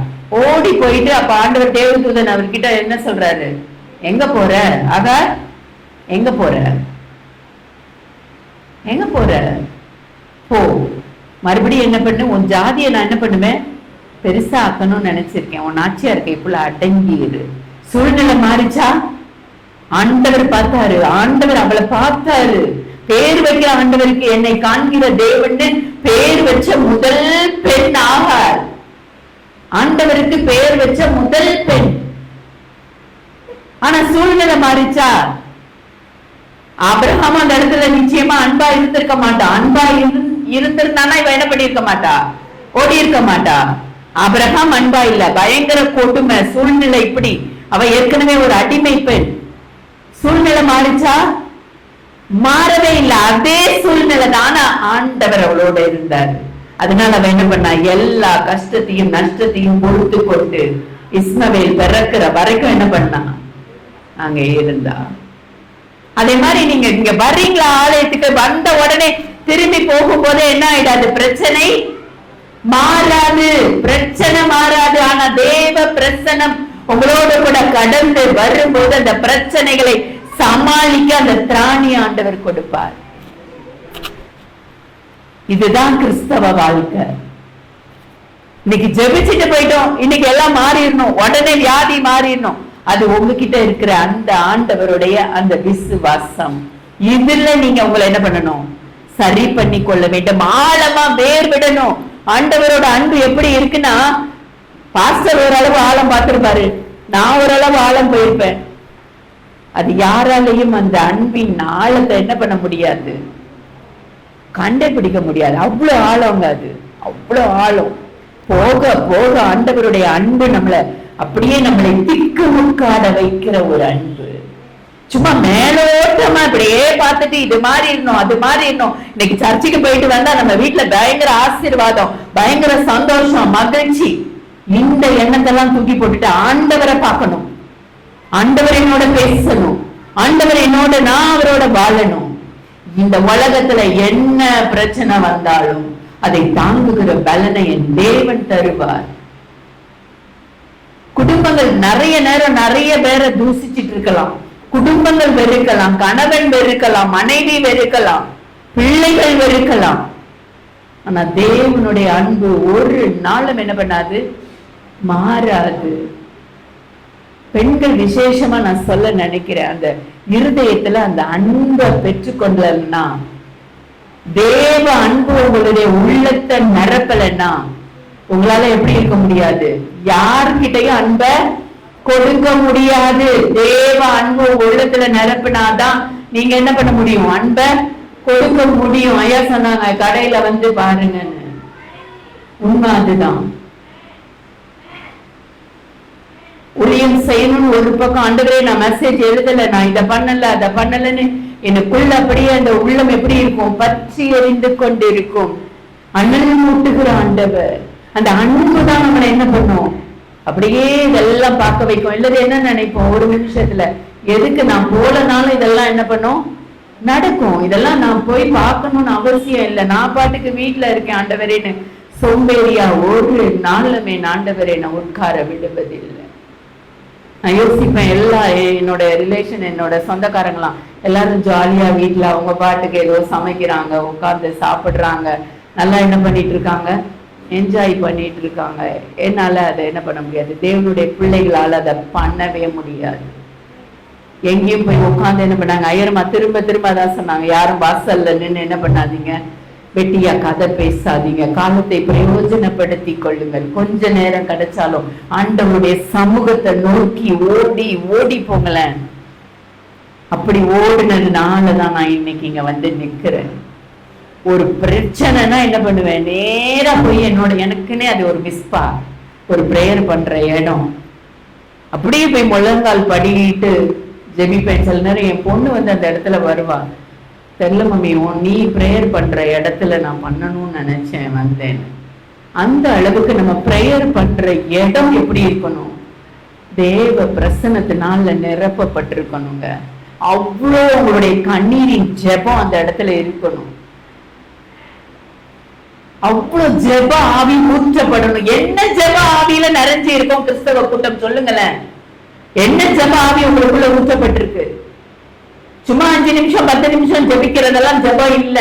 ஓடி போயிட்டு அப்ப ஆண்டவர் தேவதூதன் அவர்கிட்ட என்ன சொல்றாரு, எங்க போற ஆகார், எங்க போற, எங்க போற, போ மறுபடியும் என்ன பண்ணு, உன் ஜாதியை நான் என்ன பண்ணுவேன் பெருசா ஆக்கணும்னு நினைச்சிருக்கேன், உன் ஆட்சியா இருக்க இப்ப அடங்கிடு. சூழ்நிலை மாறிச்சா, ஆண்டவர் பார்த்தாரு, ஆண்டவர் அவளை பார்த்தாரு. பேர் வைக்கிற ஆண்டவருக்கு என்னை காண்கிற தேவன் பேர் வச்ச முதல் பெண் ஆகார். ஆண்டவருக்கு பேர் வச்ச முதல் பெண். ஆனா சூழ்நிலை மாறிச்சா, ஆபிரகாம் அந்த இடத்துல நிச்சயமா அன்பா இருந்திருக்க மாட்டான். அன்பா இருந்திருந்தானா இவ என்ன பண்ணிருக்க மாட்டா, ஓடி இருக்க மாட்டா. ஆபிரகாம் அன்பா இல்ல, பயங்கர கொடுமை சூழ்நிலை. இப்படி அவ ஏற்கனவே ஒரு அடிமை பெண். சூழ்நிலை மாறிச்சா? மாறவே இல்லை, அதே சூழ்நிலை தானா. ஆண்டவர் அவளோட இருந்தார். அதனால அவ என்ன பண்ணா, எல்லா கஷ்டத்தையும் நஷ்டத்தையும் பொறுத்து கொண்டு இஸ்மவேல் பிறக்கிற வரைக்கும் என்ன பண்ணா, அங்க இருந்தா. அதே மாதிரி நீங்க இங்க வர்றீங்களா ஆலயத்துக்கு, வந்த உடனே திரும்பி போகும்போது என்ன ஆயிடாது, பிரச்சனை மாறாது, பிரச்சனை மாறாது. ஆனா தேவ பிரசனம் உங்களோட கூட கடந்து வரும்போது அந்த பிரச்சனைகளை சமாளிக்க அந்த திராணி ஆண்டவர் கொடுப்பார். இதுதான் கிறிஸ்தவ வாழ்க்கை. இன்னைக்கு ஜெபிச்சுட்டு போயிட்டோம், இன்னைக்கு எல்லாம் மாறிடணும், உடனே வியாதி மாறிடணும். அது உங்ககிட்ட இருக்கிற அந்த ஆண்டவருடைய அந்த விசுவாசம். இதுல நீங்க உங்களை என்ன பண்ணணும், சரி பண்ணி கொள்ள வேண்டும், ஆழமா வேர் விடணும். ஆண்டவரோட அன்பு எப்படி இருக்குன்னா, பாஸ்டர் ஓரளவு ஆழம் பார்த்திருப்பாரு, நான் ஓரளவு ஆழம் போயிருப்பேன். அது யாராலையும் அந்த அன்பின் ஆழத்தை என்ன பண்ண முடியாது, கண்டுபிடிக்க முடியாது. அவ்வளவு ஆழங்க அது, அவ்வளவு ஆழம். போக போக ஆண்டவருடைய அன்பு நம்மளை அப்படியே நம்மளை திக்கு முக்காட வைக்கிற ஒரு அன்பு. சும்மா மேலோட்டமா அப்படியே பார்த்துட்டு இது மாதிரி இருந்தோம் அது மாதிரி இருந்தோம். இன்னைக்கு சர்ச்சுக்கு போயிட்டு வந்தா நம்ம வீட்டுல பயங்கர ஆசீர்வாதம், பயங்கர சந்தோஷம், மகிழ்ச்சி. இந்த எண்ணத்தெல்லாம் தூக்கி போட்டுட்டு ஆண்டவரை பார்க்கணும், ஆண்டவர் என்னோட பேசணும், ஆண்டவர் என்னோட, நான் அவரோட வாழணும். இந்த உலகத்துல என்ன பிரச்சனை வந்தாலும் அதை தாங்குகிற பலனை என் தேவன் தருவார். குடும்பங்கள் நிறைய நேரம் நிறைய பேரை தூசிச்சிட்டு இருக்கலாம், குடும்பங்கள் வெறுக்கலாம், கணவன் வெறுக்கலாம், மனைவி வெறுக்கலாம், பிள்ளைகள் வெறுக்கலாம். ஆனா தேவனுடைய அன்பு ஒரு நாளும் என்ன பண்ணாது, மாறாது. பெண்கள் விசேஷமா நான் சொல்ல நினைக்கிறேன், அந்த இருதயத்துல அந்த அன்பை பெற்றுக்கொள்ளலன்னா, தேவ அன்பு உங்களுடைய உள்ளத்தை நிரப்பலன்னா உங்களால எப்படி இருக்க முடியாது, யார்கிட்டையும் அன்பை கொடுக்க முடியாது. தேவ அன்பு உள்ளத்துல நிரப்பினாதான் நீங்க என்ன பண்ண முடியும், அன்பை கொடுக்க முடியும். ஐயா சொன்னாங்க கடையில வந்து பாருங்கன்னு, உண்மை அதுதான். ஊழியம் செய்யணும்னு ஒரு பக்கம், ஆண்டவரே நான் மெசேஜ் எழுதல, நான் இதை பண்ணல அதை பண்ணலன்னு எனக்குள்ள அப்படியே அந்த உள்ளம் எப்படி இருக்கும், பற்றி எரிந்து கொண்டு இருக்கும். அனல் மூட்டுகிற ஆண்டவர், அந்த அன்பு தான் நம்மளை என்ன பண்ணும், அப்படியே இதெல்லாம் பார்க்க வைக்கும். இல்லது என்ன நினைப்போம் ஒரு நிமிஷத்துல, எதுக்கு நான் போலனாலும் இதெல்லாம் என்ன பண்ணும், நடக்கும். இதெல்லாம் நான் போய் பார்க்கணும்னு அவசியம் இல்லை, நான் பாட்டுக்கு வீட்டுல இருக்கேன் ஆண்டவரேன்னு சோம்பேறியா ஒரு நாளுமே ஆண்டவரே நான் உட்கார விடுவதில்லை. நான் யோசிப்பேன், எல்லா என்னோட ரிலேஷன், என்னோட சொந்தக்காரங்களாம் எல்லாரும் ஜாலியா வீட்டுல அவங்க பாட்டுக்கு ஏதோ சமைக்கிறாங்க, உட்கார்ந்து சாப்பிடுறாங்க, நல்லா என்ன பண்ணிட்டு இருக்காங்க, என்ஜாய் பண்ணிட்டு இருக்காங்க. என்னால அதை என்ன பண்ண முடியாது, தேவனுடைய பிள்ளைகளால அதை பண்ணவே முடியாது. எங்கேயும் போய் உட்காந்து என்ன பண்ணாங்க, ஐயரம்மா திரும்ப திரும்ப அதான் சொன்னாங்க, யாரும் வாசல்ல நின்று என்ன பண்ணாதீங்க, வெட்டியா கதை பேசாதீங்க, காலத்தை பிரயோஜனப்படுத்தி கொள்ளுங்கள். கொஞ்ச நேரம் கிடைச்சாலும் ஆண்டவருடைய சமூகத்தை நோக்கி ஓடி ஓடி போங்களேன். அப்படி ஓடினதுனாலதான் நான் இன்னைக்கு இங்க வந்து நிக்கிறேன். ஒரு பிரச்சனைனா என்ன பண்ணுவேன், நேரா போய் என்னோட, எனக்குன்னே அது ஒரு மிஸ்பா, ஒரு பிரேயர் பண்ற இடம், அப்படியே போய் முழங்கால் படிக்கிட்டு ஜெபிப்பேன். சில நேரம் என் பொண்ணு வந்து அந்த இடத்துல வருவா, தெரியல மம்மி நீ பிரேயர் பண்ற இடத்துல நான் பண்ணணும்னு நினைச்சேன் வந்தேன். அந்த அளவுக்கு நம்ம பிரேயர் பண்ற இடம் எப்படி இருக்கணும், தேவ பிரசன்னத்தினால நிரப்பப்பட்டிருக்கணுங்க. அவ்வளோ உங்களுடைய கண்ணீரின் ஜெபம் அந்த இடத்துல இருக்கணும், அவ்வளவு ஜெப ஆவி ஊற்றப்படணும். என்ன ஜெப ஆவியில நிறைஞ்சு இருக்கும் கிறிஸ்தவ கூட்டம், சொல்லுங்களேன். என்ன ஜெப ஆவி உங்களுக்குள்ள ஊற்றப்பட்டிருக்கு? சும்மா 5 நிமிஷம் 10 நிமிஷம் ஜெபிக்கிறதெல்லாம் ஜெபம் இல்ல.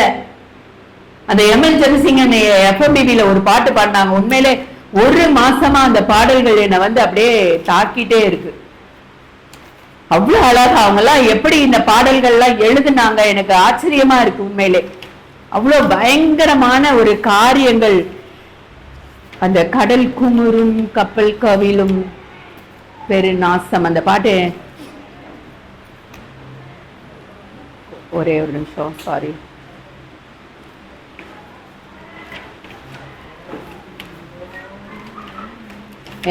அந்த எம்எல் ஜெபிசிங் எஃப்எம்பிபில ஒரு பாட்டு பாடினாங்க, உண்மையிலே ஒரு மாசமா அந்த பாடல்கள் என்னை வந்து அப்படியே தாக்கிட்டே இருக்கு. அவ்வளவு அழகா அவங்க எல்லாம் எப்படி இந்த பாடல்கள்லாம் எழுதுனாங்க, எனக்கு ஆச்சரியமா இருக்கு உண்மையிலே. அவ்வளவு பயங்கரமான ஒரு காரியங்கள். அந்த கடல் குமுறும் கப்பல் கவிழும் பெரு நாசம், அந்த பாட்டு, ஒரே ஒரு நிமிஷம் சாரி,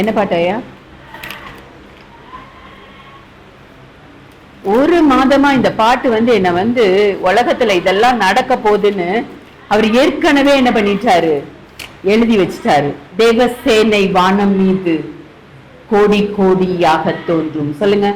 என்ன பாட்டையா? ஒரு மாதமா இந்த பாட்டு என்ன உலகத்துல இதெல்லாம் நடக்க போகுதுன்னு அவர் ஏற்கனவே என்ன பண்ணிட்டாரு, எழுதி வச்சிட்டாரு. தேவசேனை வானம் மீது கோடி கோடியாக தோன்றும். சொல்லுங்க.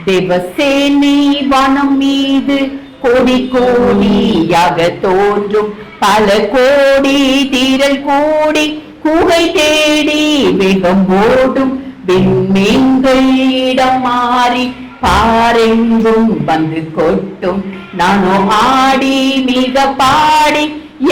தேவசேனை வானம் மீது கோடி கோடியாக தோன்றும், பல கோடி தீரல் கூடி கூகை தேடி வேகம் ஓடும், விண்மீன்கள் இடம் மாறி பாரெங்கும் வந்து கொட்டும், நானோ ஆடி மிக பாடி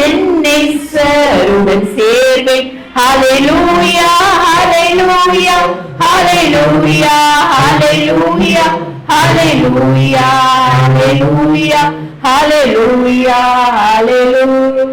என்னை சருடன் சேர்வேன். ஹல்லேலூயா ஹல்லேலூயா ஹல்லேலூயா ஹல்லேலூயா ஹல்லேலூயா ஹல்லேலூயா ஹல்லேலூயா ஹல்லேலூயா.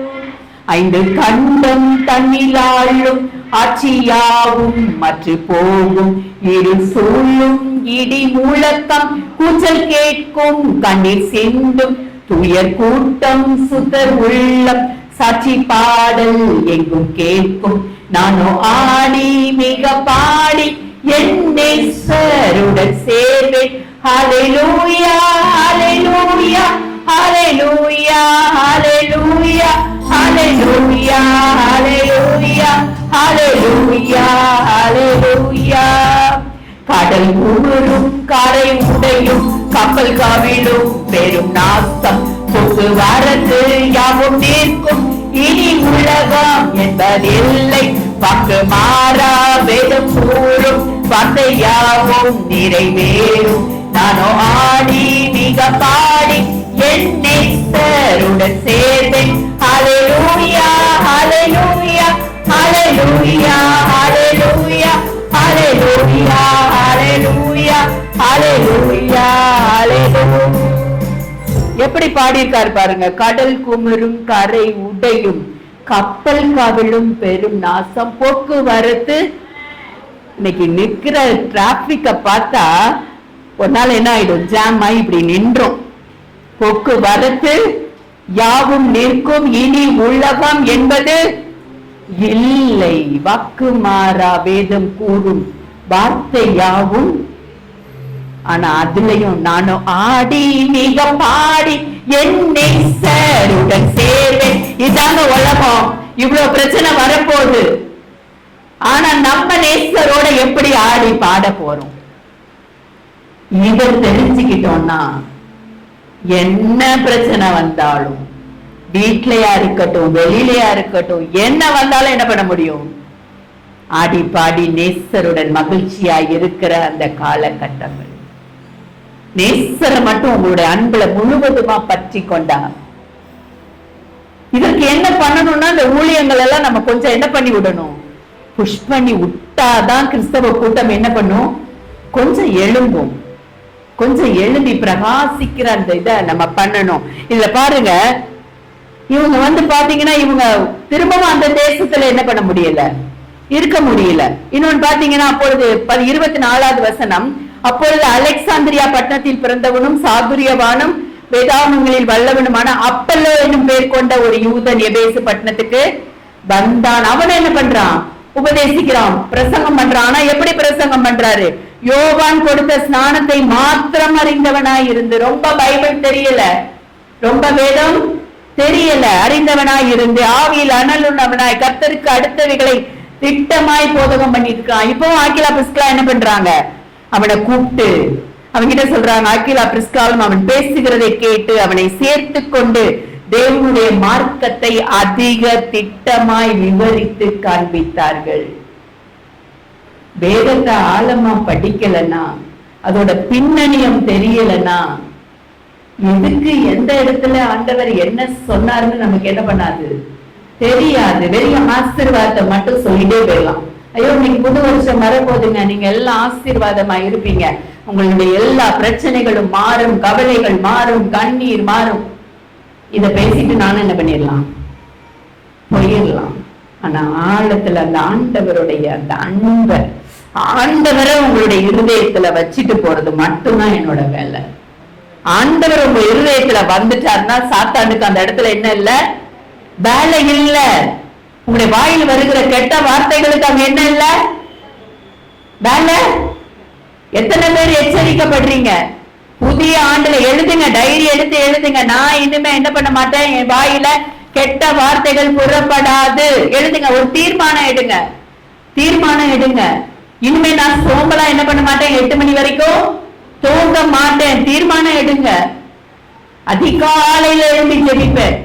ஐந்து கண்டம் தன்னிலாளும் ஆட்சியாவும் மற்ற போகும், இரு சூழும் இடி முழக்கம் கூச்சல் கேட்கும், கண்ணீர் சிந்தும் துயர் கூட்டம் சுத்தர் உள்ளம் சாட்சி பாடல் எங்கும் கேட்கும், நானோ ஆடி மிக பாடி என்னை சருடன் சேர்வேன். ஹல்லேலூயா ஹல்லேலூயா ஹல்லேலூயா ஹல்லேலூயா ஹல்லேலூயா ஹல்லேலூயா ஹல்லேலூயா ஹல்லேலூயா. கடல் ஊரும் கரை உடையும் கப்பல் கவிழும் பெரும் நாசம், போக்குவரத்து யாவும் நிற்கும், இனி உலகம் என்பதில்லை, பங்கு மாறா வேதம் கூறும் வார்த்தை யாவும் நிறைவேறும், நானோ ஆடி மிக பாடி என்னை சருடன் சேர்வேன். ஹல்லேலூயா ஹல்லேலூயா ஹல்லேலூயா ஹல்லேலூயா ஹல்லேலூயா ஹல்லேலூயா ஹல்லேலூயா ஹல்லேலூயா. எப்படி பாடியிருக்காரு பாருங்க. கடல் குமரும் கரை உடையும் கப்பல் கவிழும் பெரும் நாசம், போக்குவரத்து. இன்னைக்கு நிக்கிற டிராபிக்க பார்த்தா ஒரு நாள் என்ன ஆயிடும், ஜாம் ஆகி இப்படி நின்றோம். போக்குவரத்து யாவும் நிற்கும், இனி உலகம் என்பது இல்லை, வாக்கு மாறா வேதம் கூறும் வார்த்தை யாவும். ஆனா அதுலயும் நானும் ஆடி மிக பாடி என்னை சருடன் சேர்வேன். இதாங்க உலகம். இவ்வளவு பிரச்சனை வரப்போகுது. ஆனா நம்ம நேசரோட எப்படி ஆடி பாட போறோம்? இத தெரிஞ்சுக்கிட்டோம்னா என்ன பிரச்சனை வந்தாலும், வீட்லயா இருக்கட்டும் வெளியிலயா இருக்கட்டும், என்ன வந்தாலும் என்ன பண்ண முடியும்? ஆடி பாடி நேசருடன் மகிழ்ச்சியா இருக்கிற அந்த காலகட்டங்கள். நேசரை மட்டும் உங்களுடைய அன்புல முழுவதுமா பற்றி கொண்டா. இதற்கு என்ன பண்ணணும்னா, இந்த ஊழியங்கள் எல்லாம் நம்ம கொஞ்சம் என்ன பண்ணி விடணும், புஷ் பண்ணி விட்டாதான் கிறிஸ்தவ கூட்டம் என்ன பண்ணும், கொஞ்சம் எழும்பும். கொஞ்சம் எழும்பி பிரகாசிக்கிற அந்த இதை நம்ம பண்ணணும். இதுல பாருங்க, இவங்க பாத்தீங்கன்னா இவங்க திரும்பவும் அந்த தேசத்துல என்ன பண்ண முடியல, இருக்க முடியல. இன்னொன்னு பாத்தீங்கன்னா, அப்பொழுது 24வது வசனம், அப்பொழுது அலெக்சாந்திரியா பட்டணத்தில் பிறந்தவனும் சாதுரியவானும் வேதாகமங்களில் வல்லவனுமான அப்பல்லோ என்னும் பேர் கொண்ட ஒரு யூதன் எபேசு பட்டணத்துக்கு வந்தான். அவன் என்ன பண்றான், உபதேசிக்கிறான், பிரசங்கம் பண்றான். ஆனா எப்படி பிரசங்கம் பண்றாரு? யோவான் கொடுத்த ஸ்நானத்தை மாத்திரம் அறிந்தவனாய் இருந்து, ரொம்ப பைபிள் தெரியல, ரொம்ப வேதம் தெரியல, அறிந்தவனாய் இருந்து ஆவியில் அனலுள்ளவனாய் கர்த்தருக்கு அடுத்தவைகளை திட்டமாய் போதகம் பண்ணிட்டு இருக்கான். இப்போ ஆக்கிலா பிரிஸ்கா என்ன பண்றாங்க, அவனை கூப்பிட்டு அவன்கிட்ட சொல்றாங்க, ஆக்கிலா பிரிஸ்காலும் அவன் பேசுகிறதை கேட்டு அவனை சேர்த்து கொண்டு தேவனுடைய மார்க்கத்தை அதிக திட்டமாய் விவரித்து காண்பித்தார்கள். வேதத்தை ஆழமா படிக்கலன்னா, அதோட பின்னணியம் தெரியலன்னா, எதுக்கு எந்த இடத்துல ஆண்டவர் என்ன சொன்னாருன்னு நமக்கு என்ன பண்ணாது, தெரியாது. வெறும் ஆசீர்வாதத்தை மட்டும் சொல்லிட்டே போயிடலாம். ஐயோ நீங்க புது வருஷம் வரப்போதுங்க, நீங்க எல்லாம் ஆசீர்வாதமா இருப்பீங்க, உங்களுடைய எல்லா பிரச்சனைகளும் மாறும், கவலைகள் மாறும், கண்ணீர் மாறும். இத பேசிட்டு நானும் என்ன பண்ணிடலாம், போயிடலாம். ஆனா ஆழத்துல அந்த ஆண்டவருடைய அந்த அன்பை, ஆண்டவரை உங்களுடைய இருதயத்துல வச்சுட்டு போறது மட்டும்தான் என்னோட வேலை. ஆண்டவர் உங்க இருதயத்துல வந்துட்டாருன்னா சாத்தானுக்கு அந்த இடத்துல என்ன இல்ல, வேலை இல்ல. உங்களுடைய வாயில் வருகிற கெட்ட வார்த்தைகளுக்கு அங்க என்ன இல்ல, வேலை. எத்தனை பேர் எச்சரிக்கப்படுறீங்க? புதிய ஆண்டுல எழுதுங்க, டைரி எடுத்து எழுதுங்க, நான் இனிமே என்ன பண்ண மாட்டேன், என் வாயில கெட்ட வார்த்தைகள் புறப்படாது. எழுதுங்க, ஒரு தீர்மானம் எடுங்க, தீர்மானம் எடுங்க. இனிமே நான் சோம்பலா என்ன பண்ண மாட்டேன், 8 மணி வரைக்கும் தூங்க மாட்டேன். தீர்மானம் எடுங்க. அதிகாலையில எழுந்து ஜெபிப்பேன்.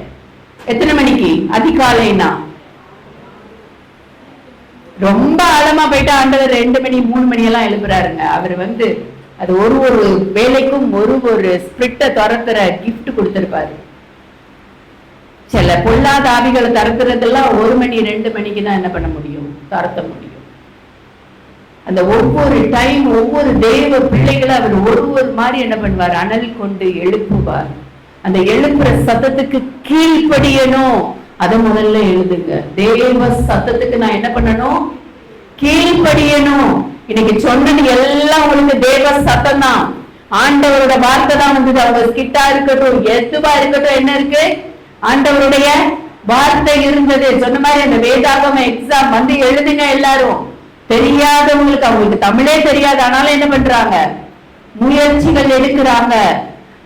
எத்தனை மணிக்கு? அதிகாலைனா ரொம்ப ஆழமா போயிட்டு ஆண்டவர் 2 மணி 3 மணி எல்லாம் எழுப்புறாருங்க. அவர் அது ஒரு வேலைக்கும் ஒரு ஸ்பிரிட்ட துரத்துற கிஃப்ட் கொடுத்திருப்பாரு. சில பொல்லாத ஆவிகளை தரத்துறதெல்லாம் 1 மணி 2 மணிக்கு தான் என்ன பண்ண முடியும், தரத்த முடியும். அந்த ஒவ்வொரு டைம் ஒவ்வொரு தேவ பிள்ளைகளை அவர் ஒரு மாதிரி என்ன பண்ணுவார், அனல் கொண்டு எழுப்புவார். அந்த எழுப்புற சத்தத்துக்கு கீழ்ப்படியணும். அதை முதல்ல எழுதுங்க. தேவ சத்தத்துக்கு நான் என்ன பண்ணணும், கீழ்ப்படியணும். இன்னைக்கு சொன்னது எல்லாம் உங்களுக்கு தேவ சத்தம் தான். ஆண்டவரோட வார்த்தை தான் வந்தது. அவங்க கிட்டா இருக்கட்டும், எதுவா இருக்கட்டும், என்ன இருக்கு, ஆண்டவருடைய வார்த்தை இருந்தது. சொன்ன மாதிரி அந்த வேதாகம எக்ஸாம் எழுதுங்க. எல்லாரும் தெரியாதவங்களுக்கு, அவங்களுக்கு தமிழே தெரியாது, ஆனாலும் என்ன பண்றாங்க, முயற்சிகள் எடுக்கிறாங்க.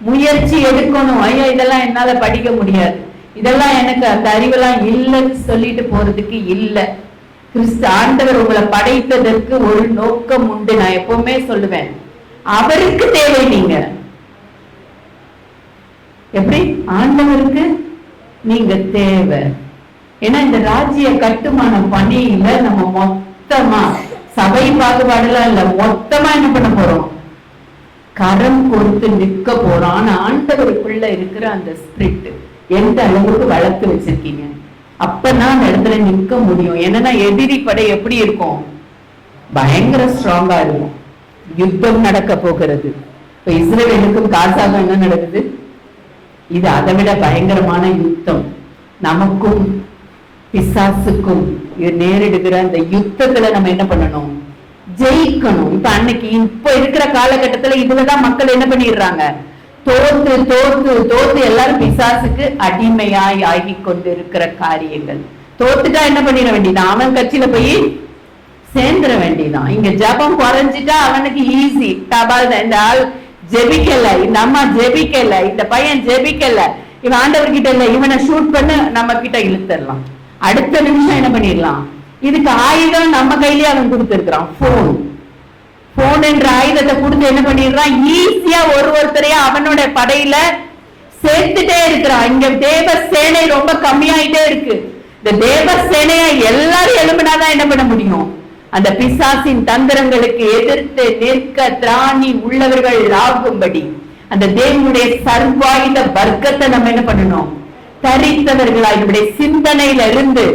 முயற்சி எடுக்கணும். ஐயா இதெல்லாம் என்னால படிக்க முடியாது, இதெல்லாம் எனக்கு அந்த அறிவெல்லாம் இல்லைன்னு சொல்லிட்டு போறதுக்கு இல்லை. கிறிஸ்து ஆண்டவர் உங்களை படைத்ததற்கு ஒரு நோக்கம் உண்டு. நான் எப்பவுமே சொல்லுவேன், அவருக்கு தேவை. நீங்க எப்படி ஆண்டவருக்கு நீங்க தேவை. ஏன்னா இந்த ராஜ்ய கட்டுமான பணியில நம்ம மொத்தமா சபை பாகுபாடுலாம் இல்ல, மொத்தமா என்ன பண்ண போறோம், கரம் கொடுத்து நிற்க போறோம். ஆனா ஆண்டவருக்குள்ள இருக்கிற அந்த ஸ்பிரிட் எந்த அளவுக்கு வளர்த்து வச்சிருக்கீங்க, அப்பதான் அந்த இடத்துல நிற்க முடியும். என்னன்னா எதிரி படை எப்படி இருக்கும், பயங்கர ஸ்ட்ராங்கா இருக்கும். யுத்தம் நடக்க போகிறது. இப்ப இஸ்ரேலுக்கும் காசாவும் என்ன நடக்குது, இது அதை விட பயங்கரமான யுத்தம். நமக்கும் பிசாசுக்கும் நேரிடுகிற அந்த யுத்தத்துல நம்ம என்ன பண்ணணும், ஜெயிக்கணும். இப்ப அன்னைக்கு இப்ப இருக்கிற காலகட்டத்துல இதுலதான் மக்கள் என்ன பண்ணிடுறாங்க, தோத்து தோத்து தோத்து எல்லாரும் பிசாசுக்கு அடிமையாய் ஆகி கொண்டு இருக்கிற காரியங்கள். தோத்துட்டா என்ன பண்ணிட வேண்டியதான், அவன் கட்சியில போய் சேர்ந்துட வேண்டியதான். இங்க ஜபம் குறைஞ்சிட்டா அவனுக்கு ஈஸி. இந்த ஆள் ஜெபிக்கல, இந்த அம்மா ஜெபிக்கல, இந்த பையன் ஜெபிக்கல, இவன் ஆண்டவர்கிட்ட இல்ல, இவனை ஷூட் பண்ண நம்ம கிட்ட இழுத்துடலாம். அடுத்த நிமிஷம் என்ன பண்ணிடலாம். இதுக்கு ஆயுதம் நம்ம கையிலேயே அவன் கொடுத்திருக்கிறான். போன் என்ற ஆயுதத்தை கொடுத்து என்ன பண்ணிடுறான், ஈஸியா ஒருத்தரையா அவனோட படையில சேர்த்துட்டே இருக்கிறான். இங்க தேவ சேனை ரொம்ப கம்மியாயிட்டே இருக்கு. இந்த தேவ சேனைய எல்லாரும் எழுப்பினாதான் என்ன பண்ண முடியும், அந்த பிசாசின் தந்திரங்களுக்கு எதிர்த்து நிற்க திராணி உள்ளவர்கள் ஆகும்படி அந்த தேவனுடைய சர்வாயுத வர்க்கத்தை நம்ம என்ன பண்ணணும், தரித்தவர்களா நம்முடைய சிந்தனையில இருந்து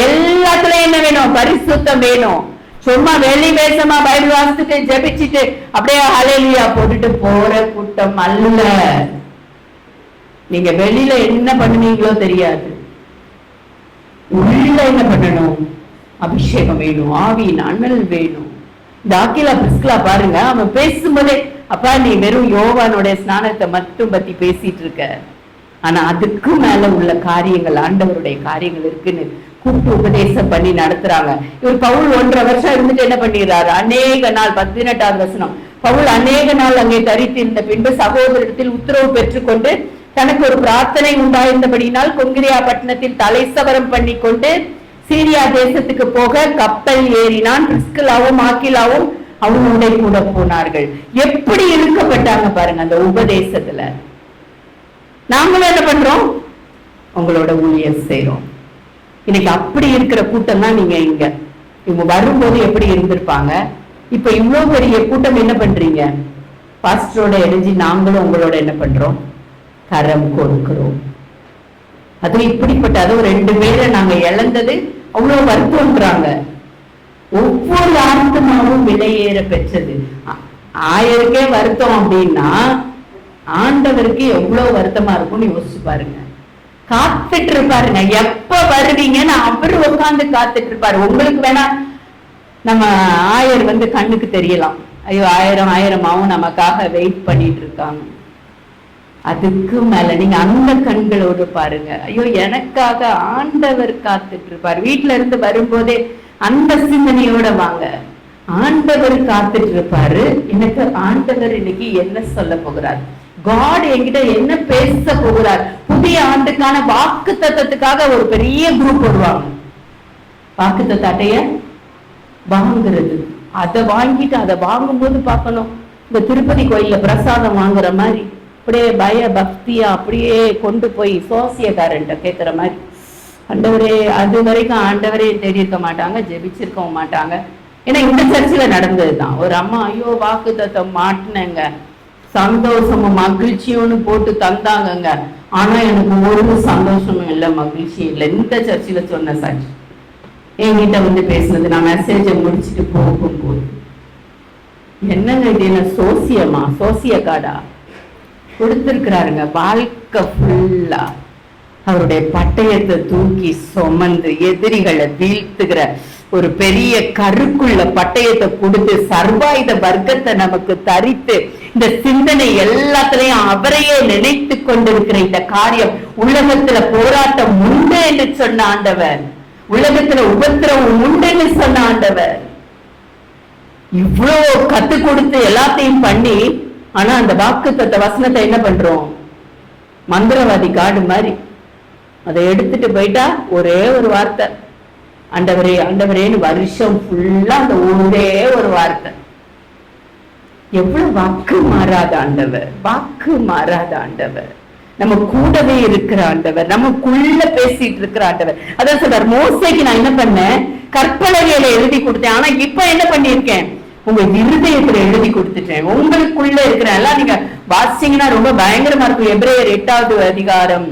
எல்லாத்துலயும் என்ன வேணும், பரிசுத்தம் வேணும். சும்மா வெளி வேஷமா பைபிள் வாசிச்சுட்டு ஜெபிச்சுட்டு அப்படியே ஹல்லேலூயா போட்டுட்டு போற கூட்டம் அல்ல. நீங்க வெளியில என்ன பண்ணுவீங்களோ தெரியாது, உள்ள என்ன பண்ணணும், அபிஷேகம் வேணும், ஆவியின் அனல் வேணும். இந்த ஆக்கிலா பிரிஸ்கிலா பாருங்க, அவன் பேசும்போதே அப்பா நீ வெறும் யோவானுடைய ஸ்நானத்தை மட்டும் பத்தி பேசிட்டு இருக்க, ஆனா அதுக்கு மேல உள்ள காரியங்கள், ஆண்டவருடைய காரியங்கள் இருக்குன்னு கூட்டு உபதேசம் பண்ணி நடத்துறாங்க. இவர் பவுல் 1.5 வருஷம் இருந்துட்டு என்ன பண்ணிடுறாரு, அநேக நாள் 18வது வசனம், பவுல் அநேக நாள் அங்கே தரித்திருந்த பின்பு சகோதரத்தில் உத்தரவு பெற்றுக்கொண்டு தனக்கு ஒரு பிரார்த்தனை உண்டாயிருந்தபடினால் கொங்கிரியா பட்டணத்தில் தலைசவரம் பண்ணி கொண்டு சீரியா தேசத்துக்கு போக கப்பல் ஏறினான். பிரிஸ்கிலாவும் ஆக்கிலாவும் அவனுடைய கூட போனார்கள். எப்படி இருக்கப்பட்டாங்க பாருங்க அந்த உபதேசத்துல. நாங்களும் என்ன பண்றோம், உங்களோட ஊழியர் செய்யறோம். இன்னைக்கு அப்படி இருக்கிற கூட்டம் தான் நீங்க இவங்க வரும்போது எப்படி இருந்திருப்பாங்க. இப்ப இவ்வளவு பெரிய கூட்டம் என்ன பண்றீங்க, பாஸ்டரோட இணைஞ்சி நாங்களும் உங்களோட என்ன பண்றோம், கரம் கொடுக்கிறோம். அது இப்படிப்பட்ட அதுவும் 2 பேரை நாங்க இழந்தது அவ்வளவு வருத்தம்ன்றாங்க. ஒவ்வொரு ஆத்மாவும் விலையேற பெற்றது. 1000க்கே வருத்தம் அப்படின்னா ஆண்டவருக்கு எவ்வளவு வருத்தமா இருக்கும்னு யோசிச்சு பாருங்க. காத்துட்டு இருப்பாருங்க, எப்ப வருவீங்கன்னு அவரு உட்கார்ந்து காத்துட்டு இருப்பாரு. உங்களுக்கு வேணா நம்ம 1000 கண்ணுக்கு தெரியலாம், ஐயோ 1000 ஆகும் நமக்காக வெயிட் பண்ணிட்டு இருக்காங்க. அதுக்கு மேல நீங்க அந்த கண்களோடு பாருங்க, ஐயோ எனக்காக ஆண்டவர் காத்துட்டு இருப்பார். வீட்டுல இருந்து வரும்போதே அந்த சிந்தனையோட வாங்க. ஆண்டவர் காத்துட்டு இருப்பாரு. எனக்கு ஆண்டவர் இன்னைக்கு என்ன சொல்ல போகிறார், காட் என்கிட்ட என்ன பேச போகிறார். புதிய ஆண்டுக்கான வாக்கு தத்தத்துக்காக ஒரு பெரிய குரூப் வருவாங்க. வாக்கு தத்த அட்டைய வாங்குறது, அதை வாங்கிட்டு அதை வாங்கும் போது பார்க்கணும், இந்த திருப்பதி கோயில்ல பிரசாதம் வாங்குற மாதிரி அப்படியே பய பக்தியா அப்படியே கொண்டு போய் சோசியக்காரன்ட்ட கேட்கிற மாதிரி, ஆண்டவரே, அது வரைக்கும் ஆண்டவரே தேடி இருக்க மாட்டாங்க, ஜெபிச்சிருக்கவும் மாட்டாங்க. ஏன்னா இந்த சர்ச்சில் நடந்ததுதான். ஒரு அம்மா, ஐயோ வாக்கு தத்தம் மாட்டினங்க, சந்தோஷமும் மகிழ்ச்சியும்னு போட்டு தந்தாங்கங்க, ஆனா எனக்கு ஒரு சந்தோஷமும் இல்லை, மகிழ்ச்சியும் இல்லை. இந்த சர்ச்சில் சொன்ன சாட்சி என்கிட்ட வந்து பேசுனது. நான் மெசேஜை முடிச்சுட்டு போகும்போது, என்னங்க இது, என்ன சோசியமா, சோசிய கார்டா கொடுத்திருக்கிறாருங்க. வாழ்க்கை ஃபுல்லா அவருடைய பட்டயத்தை தூக்கி சுமந்து எதிரிகளை வீழ்த்துகிற ஒரு பெரிய கருக்குள்ள பட்டயத்தை கொடுத்து சர்வாயுத வர்க்கத்தை நமக்கு தரித்து இந்த சிந்தனை எல்லாத்திலையும் அவரையே நினைத்து கொண்டிருக்கிற இந்த காரியம், உலகத்துல போராட்டம் உண்டு என்று சொன்ன ஆண்டவர், உலகத்துல உபத்திரவம் உண்டுன்னு சொன்ன ஆண்டவர், இவ்வளவு கத்து கொடுத்து எல்லாத்தையும் பண்ணி, ஆனா அந்த வாக்கு தத்த வசனத்தை என்ன பண்றோம், மந்திரவாதி காடு மாதிரி அதை எடுத்துட்டு போயிட்டா ஒரே ஒரு வார்த்தை, ஆண்டவரே ஆண்டவரேன்னு வருஷம் ஃபுல்லா அந்த ஒரே ஒரு வார்த்தை. எவ்வளவு வாக்கு மாறாத ஆண்டவர், வாக்கு மாறாத ஆண்டவர், நம்ம கூடவே இருக்கிற ஆண்டவர், நமக்குள்ள பேசிட்டு இருக்கிற ஆண்டவர். அதான் சொல்றார், மோசேக்கு நான் என்ன பண்ணேன், கற்பலகையில எழுதி கொடுத்தேன், ஆனா இப்ப என்ன பண்ணிருக்கேன், உங்க இருதயத்துல எழுதி கொடுத்துட்டேன், உங்களுக்குள்ள இருக்கிற எல்லாம் நீங்க வாசிச்சீங்கன்னா ரொம்ப பயங்கரமா இருக்கும். எபிரேயர் 8வது அதிகாரம்,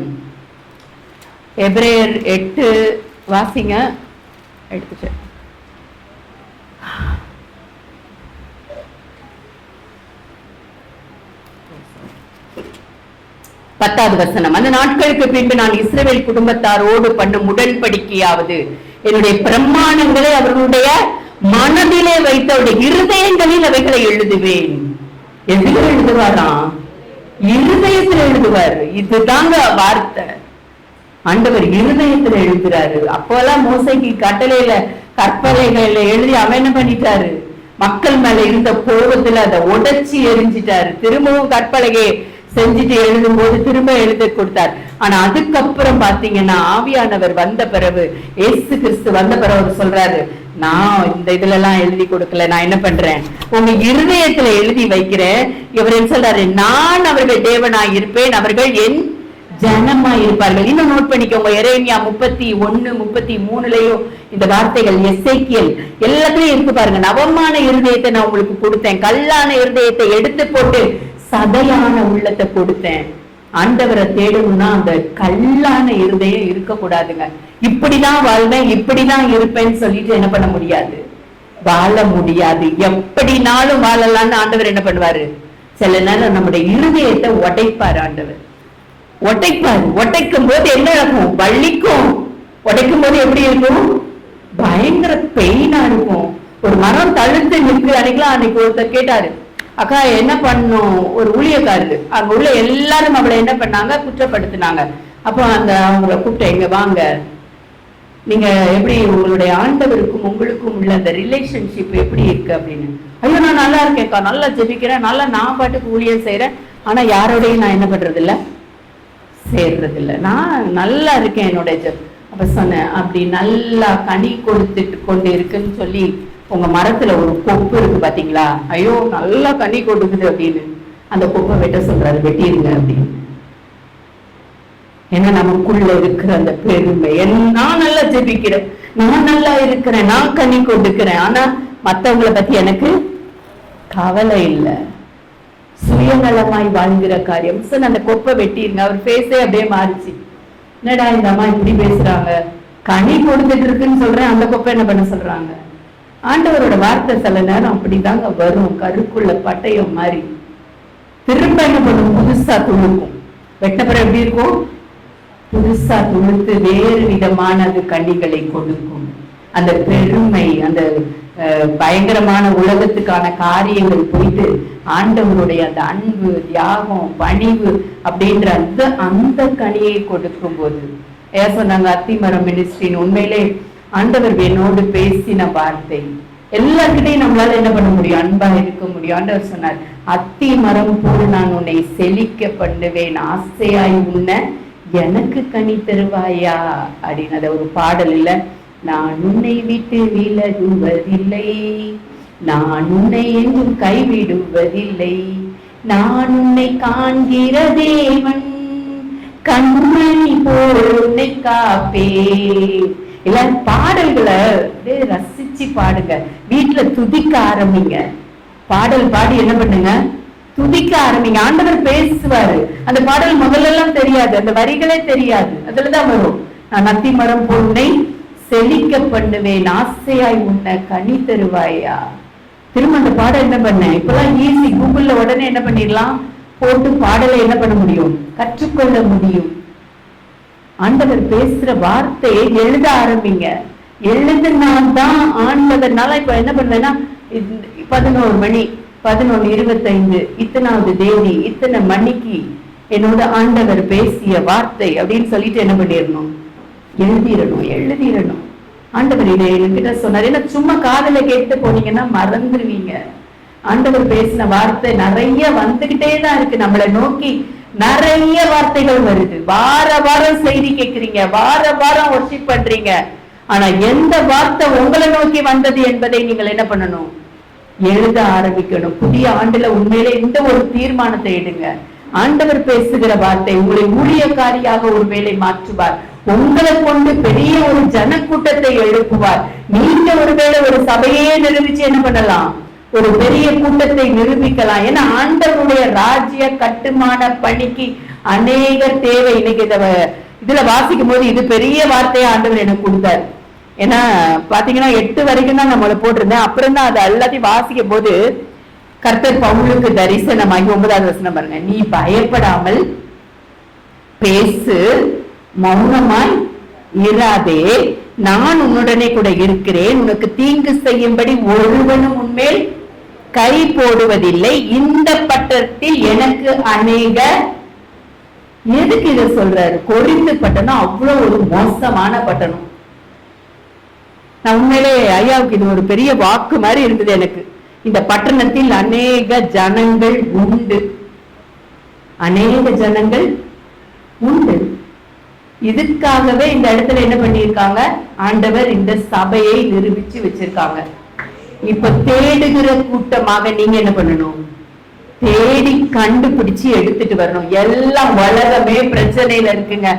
எபிரேயர் 8 வாசிங்க. எடுத்துட்டேன். 10வது வசனம், அந்த நாட்களுக்கு பின்பு நான் இஸ்ரவேல் குடும்பத்தாரோடு பண்ணும் உடன்படிக்கையாவது என்னுடைய பிரமாணங்களை அவர்களுடைய மனதிலே வைத்து அவருடைய இருதயங்களில் அவைகளை எழுதுவேன். எதுல எழுதுவாராம், இருதயத்தில் எழுதுவார். இதுதாங்க வார்த்தை, ஆண்டவர் இருதயத்துல எழுதுறாரு. அப்போல்லாம் மோசைக்கு கட்டளையில கற்பலைகள்ல எழுதி அவன் என்ன பண்ணிட்டாரு, மக்கள் மேல இருந்த கோபத்துல அதை உடைச்சி எரிஞ்சிட்டாரு. திரும்பவும் கற்பலகையை செஞ்சுட்டு எழுதும் போது திரும்ப எழுத கொடுத்தார். ஆனா அதுக்கப்புறம் பாத்தீங்கன்னா ஆவியானவர் வந்த பிறகு, இயேசு கிறிஸ்து வந்த பிறகு சொல்றாரு, நான் இந்த இதுல எல்லாம் எழுதி கொடுக்கல, நான் என்ன பண்றேன், உங்க இருதயத்துல எழுதி வைக்கிறேன். இவர் என்ன சொல்றாரு, நான் அவர்கள் தேவனாய் இருப்பேன், அவர்கள் என் ஜனமா இருப்பார்கள். இன்னும் நோட் பண்ணிக்கோங்க, எரேமியா 31:33 இந்த வார்த்தைகள், எசேக்கியேல் எல்லாத்துலயும் இருக்கு பாருங்க. நவமான இருதயத்தை நான் உங்களுக்கு கொடுத்தேன், கல்லான இருதயத்தை எடுத்து போட்டு சதையான உள்ளத்தை கொடுத்தேன். ஆண்டவரை தேடணும்னா அந்த கல்லான இருதயம் இருக்கக்கூடாதுங்க. இப்படிதான் வாழ்வேன், இப்படிதான் இருப்பேன்னு சொல்லிட்டு என்ன பண்ண முடியாது, வாழ முடியாது. எப்படினாலும் வாழலாம்னு ஆண்டவர் என்ன பண்ணுவாரு, சில நேரம் நம்முடைய இருதயத்தை உடைப்பாரு ஆண்டவர், உடைப்பாரு. உடைக்கும் போது என்ன இருக்கும், வலிக்கும். உடைக்கும் போது எப்படி இருக்கும், பயங்கர பெயினா இருக்கும். ஒரு மரம் தழுத்து நிற்கு. அன்னைக்கு ஒருத்தர் கேட்டாரு, அக்கா என்ன பண்ணும், ஒரு ஊழியக்காரரு அங்க உள்ள எல்லாரும் அவளை என்ன பண்ணாங்க, குற்றப்படுத்தினாங்க. அப்போ அந்த அவங்கள கூப்பிட்டு, எங்க வாங்க, நீங்க எப்படி உங்களுடைய ஆண்டவருக்கும் உங்களுக்கும் உள்ள அந்த ரிலேஷன்ஷிப் எப்படி இருக்கு அப்படின்னு. ஐயோ நான் நல்லா இருக்கேன்க்கா, நல்லா ஜெபிக்கிறேன், நல்லா நான் பாட்டுக்கு ஊழியம் செய்யறேன், ஆனா யாரோடையும் நான் என்ன பண்றது இல்ல, சேர்றது இல்லை, நான் நல்லா இருக்கேன் என்னோட. அப்ப சொன்னேன், அப்படி நல்லா கனி கொடுத்துட்டு கொண்டு இருக்குன்னு சொல்லி உங்க மரத்துல ஒரு கொப்பு இருக்கு பாத்தீங்களா, ஐயோ நல்லா கனி கொடுக்குது அப்படின்னு, அந்த கொப்பை வெட்ட சொல்றாரு, வெட்டிடுங்க அப்படின்னு. ஏன்னா நமக்குள்ள இருக்கிற அந்த பெருமை, நான் நல்லா ஜெபிக்கிறேன், நான் நல்லா இருக்கிறேன், நான் கனி கொடுக்கிறேன், ஆனா மத்தவங்களை பத்தி எனக்கு கவலை இல்லை, சுயநலமாய் வாழ்கிற காரியம். அந்த கொப்பை வெட்டிருங்க. அவர் பேசே அப்படியே மாறிச்சு. என்னடா இந்த அம்மா இப்படி பேசுறாங்க, கனி கொடுத்துட்டு இருக்குன்னு சொல்றேன், அந்த கொப்பை என்ன பண்ண சொல்றாங்க. ஆண்டவரோட வார்த்தை சில நேரம் அப்படிதாங்க வரும், கருக்குள்ள பட்டயம் மாதிரி. திரும்ப என்ன பண்ணும், புதுசா துணுக்கும். வெட்டப்புறம் எப்படி இருக்கும், புதுசா துணுத்து வேறு விதமான கனிகளை கொடுக்கும். அந்த பெருமை, அந்த பயங்கரமான உலகத்துக்கான காரியங்கள் போயிட்டு ஆண்டவருடைய அந்த அன்பு, தியாகம், பணிவு அப்படின்ற அந்த கனியை கொடுக்கும் போது சொன்னாங்க, அத்திமரம் மினிஸ்ட்ரின்னு. உண்மையிலே ஆண்டவர் என்னோடு பேசின வார்த்தை எல்லார்கிட்டையும் நம்மளால என்ன பண்ண முடியும்? அன்பா இருக்க முடியும். ஆண்டவர் சொன்னார், அத்தி மரம் போல் நான் உன்னை செழிக்க பண்ணுவேன், ஆசையாய் உன்ன எனக்கு கனி தருவாயா அப்படின்னு. அத ஒரு பாடல் இல்ல, நான் உன்னை விட்டு விலகுவதில்லை, நான் உன்னை என்றும் கைவிடுவதில்லை, நான் உன்னை காண்கிற தேவன், கண்மணி போல் உன்னை காப்பே. இல்ல பாடல்களை ரசிச்சு பாடுங்க, வீட்டுல துதிக்க ஆரம்பிங்க. பாடல் பாடி என்ன பண்ணுங்க? துதிக்க ஆரம்பிங்க. ஆண்டவர் பேசுவாரு. அந்த பாடல் முதல்ல எல்லாம் தெரியாது, அந்த வரிகளே தெரியாது, அதுலதான் வரும். நான் அத்தி மரம் போல் உன்னை செழிக்க பண்ணுவேன், ஆசையாய் உன்னை கனி தருவாயா. திரும்ப அந்த பாடல் என்ன பண்ண, இப்பெல்லாம் ஈஸி, கூகுள்ல உடனே என்ன பண்ணிடலாம், போட்டு பாடலை என்ன பண்ண முடியும்? கற்றுக்கொள்ள முடியும். ஆண்டவர் பேசுற வார்த்தையை எழுத ஆரம்பிங்க. எழுதுனால்தான் ஆண்டவர்னால இப்ப என்ன பண்ணுவேன்னா, 11 மணி 11:25 இத்தனாவது தேதி இத்தனை மணிக்கு என்னோட ஆண்டவர் பேசிய வார்த்தை அப்படின்னு சொல்லிட்டு என்ன பண்ணிடணும்? எழுதிடணும். ஆண்டவர் இதை என்கிட்ட சொன்னார். ஏன்னா சும்மா காதல கேட்டு போனீங்கன்னா மறந்துடுவீங்க. ஆண்டவர் பேசின வார்த்தை நிறைய வந்துகிட்டே தான் இருக்கு. நம்மளை நோக்கி நிறைய வார்த்தைகள் வருது. வாரம் செய்தி கேட்கிறீங்க, வாரம் வொர்ஷிப் பண்றீங்க. ஆனா எந்த வார்த்தை உங்களை நோக்கி வந்தது என்பதை நீங்கள் என்ன பண்ணணும்? எழுத ஆரம்பிக்கணும். புதிய ஆண்டுல உண்மையிலே இந்த ஒரு தீர்மானத்தை எடுங்க. ஆண்டவர் பேசுகிற வார்த்தை உங்களை ஊழியக்காரியாக ஒரு வேளை மாற்றுவார். உங்களை கொண்டு பெரிய ஒரு ஜனக்கூட்டத்தை எழுப்புவார். நீங்க ஒருவேளை ஒரு சபையே நிரூபிச்சு என்ன பண்ணலாம்? ஒரு பெரிய கூட்டத்தை நிரூபிக்கலாம். ஏன்னா ஆண்டவருடைய ராஜ்ய கட்டுமான பணிக்கு அநேக தேவை. இன்னைக்கு இதுல வாசிக்கும் போது இது பெரிய வார்த்தையை ஆண்டவர் எனக்கு கொடுத்தார். ஏன்னா பாத்தீங்கன்னா 8 வரைக்கும் தான் நம்மளை போட்டிருந்தேன். அப்புறம் தான் அது எல்லாத்தையும் வாசிக்கும் போது கர்த்தர் பவுலுக்கு தரிசனமாகி 9வது வசனம் பாருங்க, நீ பயப்படாமல் பேசு, மௌனமாய் இராதே, நான் உன்னுடனே கூட இருக்கிறேன், உனக்கு தீங்கு செய்யும்படி ஒருவனும் உன்மேல் கை போடுவதில்லை, இந்த பட்டணத்தில் எனக்கு அநேக. எதுக்கு இதை சொல்றாரு? கொரிந்து பட்டணம் அவ்வளவு ஒரு மோசமான பட்டணம். நான் உண்மையிலே ஐயாவுக்கு இது ஒரு பெரிய வாக்கு மாதிரி இருந்தது எனக்கு. இந்த பட்டணத்தில் அநேக ஜனங்கள் உண்டு, அநேக ஜனங்கள் உண்டு. இதுக்காகவே இந்த இடத்துல என்ன பண்ணிருக்காங்க? ஆண்டவர் இந்த சபையை நிரூபிச்சு வச்சிருக்காங்க. இப்ப தேடுகிற கூட்டமாக நீங்க என்ன பண்ணணும்? தேடி கண்டுபிடிச்சு எடுத்துட்டு வரணும். எல்லாம் உலகமே பிரச்சனையில இருக்குங்க.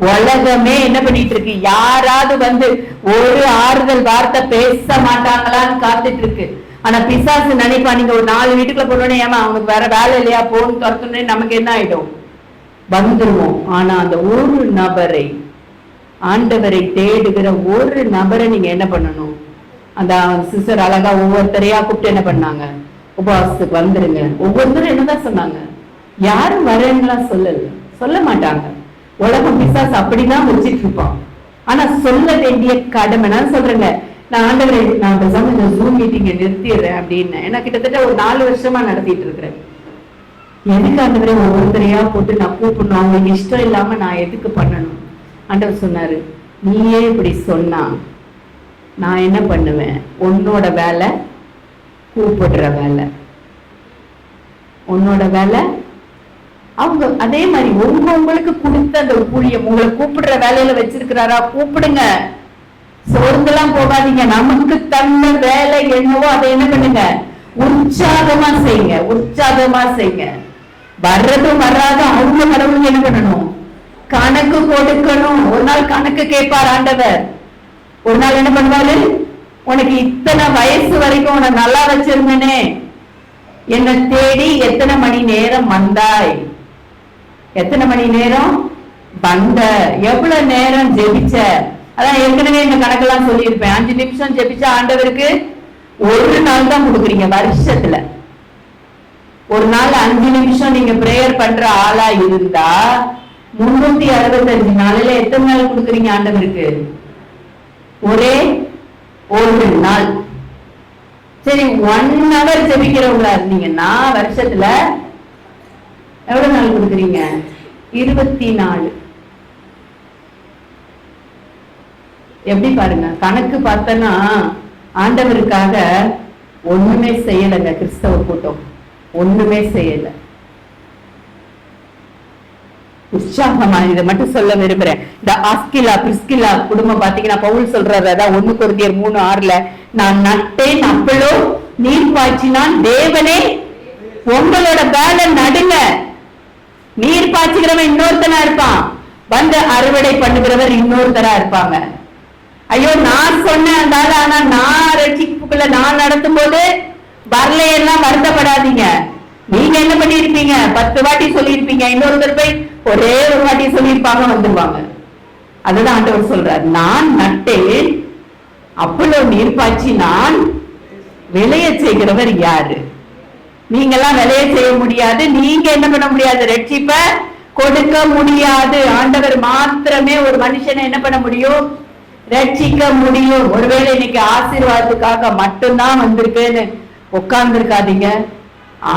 உலகமே என்ன பண்ணிட்டு இருக்கு? யாராவது வந்து ஒரு ஆறுதல் வார்த்தை பேச மாட்டாங்களான்னு காத்துட்டு இருக்கு. ஆனா பிசாசு நினைப்பா, நீங்க ஒரு 4 வீட்டுக்குள்ள போனோடனே, ஏமா அவனுக்கு வேற வேலை இல்லையா, போன்னு துரத்துனே நமக்கு என்ன ஆயிடும்? வந்துருவோம். ஆனா அந்த ஒரு நபரை, ஆண்டவரை தேடுகிற ஒரு நபரை நீங்க என்ன பண்ணணும்? அந்த சிஸ்டர் அழகா ஒவ்வொருத்தரையா கூப்பிட்டு என்ன பண்ணாங்க? உபவாசத்துக்கு வந்துருங்க. ஒவ்வொருத்தரும் என்னதான் சொன்னாங்க? யாரும் வரேன்னுலாம் சொல்ல மாட்டாங்க. உலகம் பிசாசு அப்படிதான் வச்சிட்டு இருப்பான். ஆனா சொல்ல வேண்டிய கடமை. நான் சொல்றேங்க, நான் ஆண்டவரை நான் பேசாம இந்த ஜூம் மீட்டிங்கை நிறுத்திடுறேன் அப்படின்னு. ஏன்னா கிட்டத்தட்ட ஒரு 4 வருஷமா நடத்திட்டு இருக்கிறேன். எனக்கு ஆண்டவரை ஒவ்வொருத்தரையா போட்டு நான் கூப்பிடணும், அவங்களுக்கு இஷ்டம் இல்லாம நான் எதுக்கு பண்ணணும்? ஆண்டவர் சொன்னாரு, நீயே இப்படி சொன்னா நான் என்ன பண்ணுவேன்? உன்னோட வேலை கூப்பிடுற வேலை, உன்னோட வேலை. அவங்க அதே மாதிரி உங்களுக்கு கொடுத்த அந்த ஊழியம் உங்களை கூப்பிடுற வேலையில வச்சிருக்கிறாரா? கூப்பிடுங்க, சோர்ந்தெல்லாம் போகாதீங்க. நமக்கு தந்த வேலை என்னவோ அதை என்ன பண்ணுங்க? உற்சாகமா செய்யுங்க, உற்சாகமா செய்யுங்க. வர்றதும் வராது அவங்க கடவுளுக்கு என்ன பண்ணணும்? கணக்கு கொடுக்கணும். ஒரு நாள் கணக்கு கேட்பார் ஆண்டவர். ஒரு நாள் என்ன பண்ணுவாரு? உனக்கு இத்தனை வயசு வரைக்கும் உன்னை நல்லா வச்சிருந்தேனே, என்னை தேடி எத்தனை மணி நேரம் வந்தாய்? எத்தனை மணி நேரம் வந்த? எவ்வளவு நேரம் ஜெபிச்ச? அதான் ஏற்கனவே இந்த கணக்கெல்லாம் சொல்லியிருப்பேன். 5 நிமிஷம் ஜெபிச்சா ஆண்டவருக்கு ஒரு நாள் தான் கொடுக்குறீங்க வருஷத்துல. ஒரு நாள் 5 நிமிஷம் நீங்க பிரேயர் பண்ற ஆளா இருந்தா 365 நாளில எத்தனை நாள் கொடுக்குறீங்க ஆண்டவருக்கு? ஒரே ஒரு நாள். சரி, 1 hour ஜெபிக்கிறவங்களா இருந்தீங்கன்னா வருஷத்துல எவ்வளவு நாள் கொடுக்குறீங்க? 24. எப்படி பாருங்க, கணக்கு பார்த்தனா ஆண்டவருக்காக ஒண்ணுமே செய்யலைங்க. கிறிஸ்தவ கூட்டம் ஒண்ணுமே செய்யல. உற்சாகமா இதை மட்டும் சொல்ல விரும்புறேன். இந்த ஆஸ்கிலா பிரிஸ்கிலா குடும்பம் பாத்தீங்கன்னா பவுல் சொல்றாரு, அதான் 1 கொரிந்தியர் 3:6, நான் நட்டேன் அப்பளோ நீர் பாய்ச்சினான், தேவனே உங்களோட வேலை நடுங்க. நீர் பாய்ச்சுகிறவன் இன்னொருத்தனா இருப்பான், வந்து அறுவடை பண்ணுகிறவர் இன்னொருத்தரா இருப்பாங்க. ஐயோ நான் சொன்னேன் அதனால, ஆனா நான் ரட்சிப்புக்குள்ள நான் நடத்தும் போது வரலையெல்லாம் வருத்தப்படாதீங்க. நீங்க என்ன பண்ணிருப்பீங்க? 10 வாட்டி சொல்லியிருப்பீங்க, இன்னொருத்தர் போய் ஒரே ஒரு வாட்டி சொல்லியிருப்பாங்க, வந்துருவாங்க. அதுதான் ஆண்டவர் சொல்றார், நான் நட்டேன் அப்பளோ நீர் பாய்ச்சி நான் விளைய செய்கிறவர் யாரு? நீங்கெல்லாம் விளைய செய்ய முடியாது. நீங்க என்ன பண்ண முடியாது? ரட்சிப்ப கொடுக்க முடியாது. ஆண்டவர் மாத்திரமே ஒரு மனுஷனை என்ன பண்ண முடியும்? ரட்சிக்க முடியும். ஒருவேளை இன்னைக்கு ஆசீர்வாதத்துக்காக மட்டும்தான் வந்திருக்கேன்னு உட்கார்ந்து இருக்காதீங்க.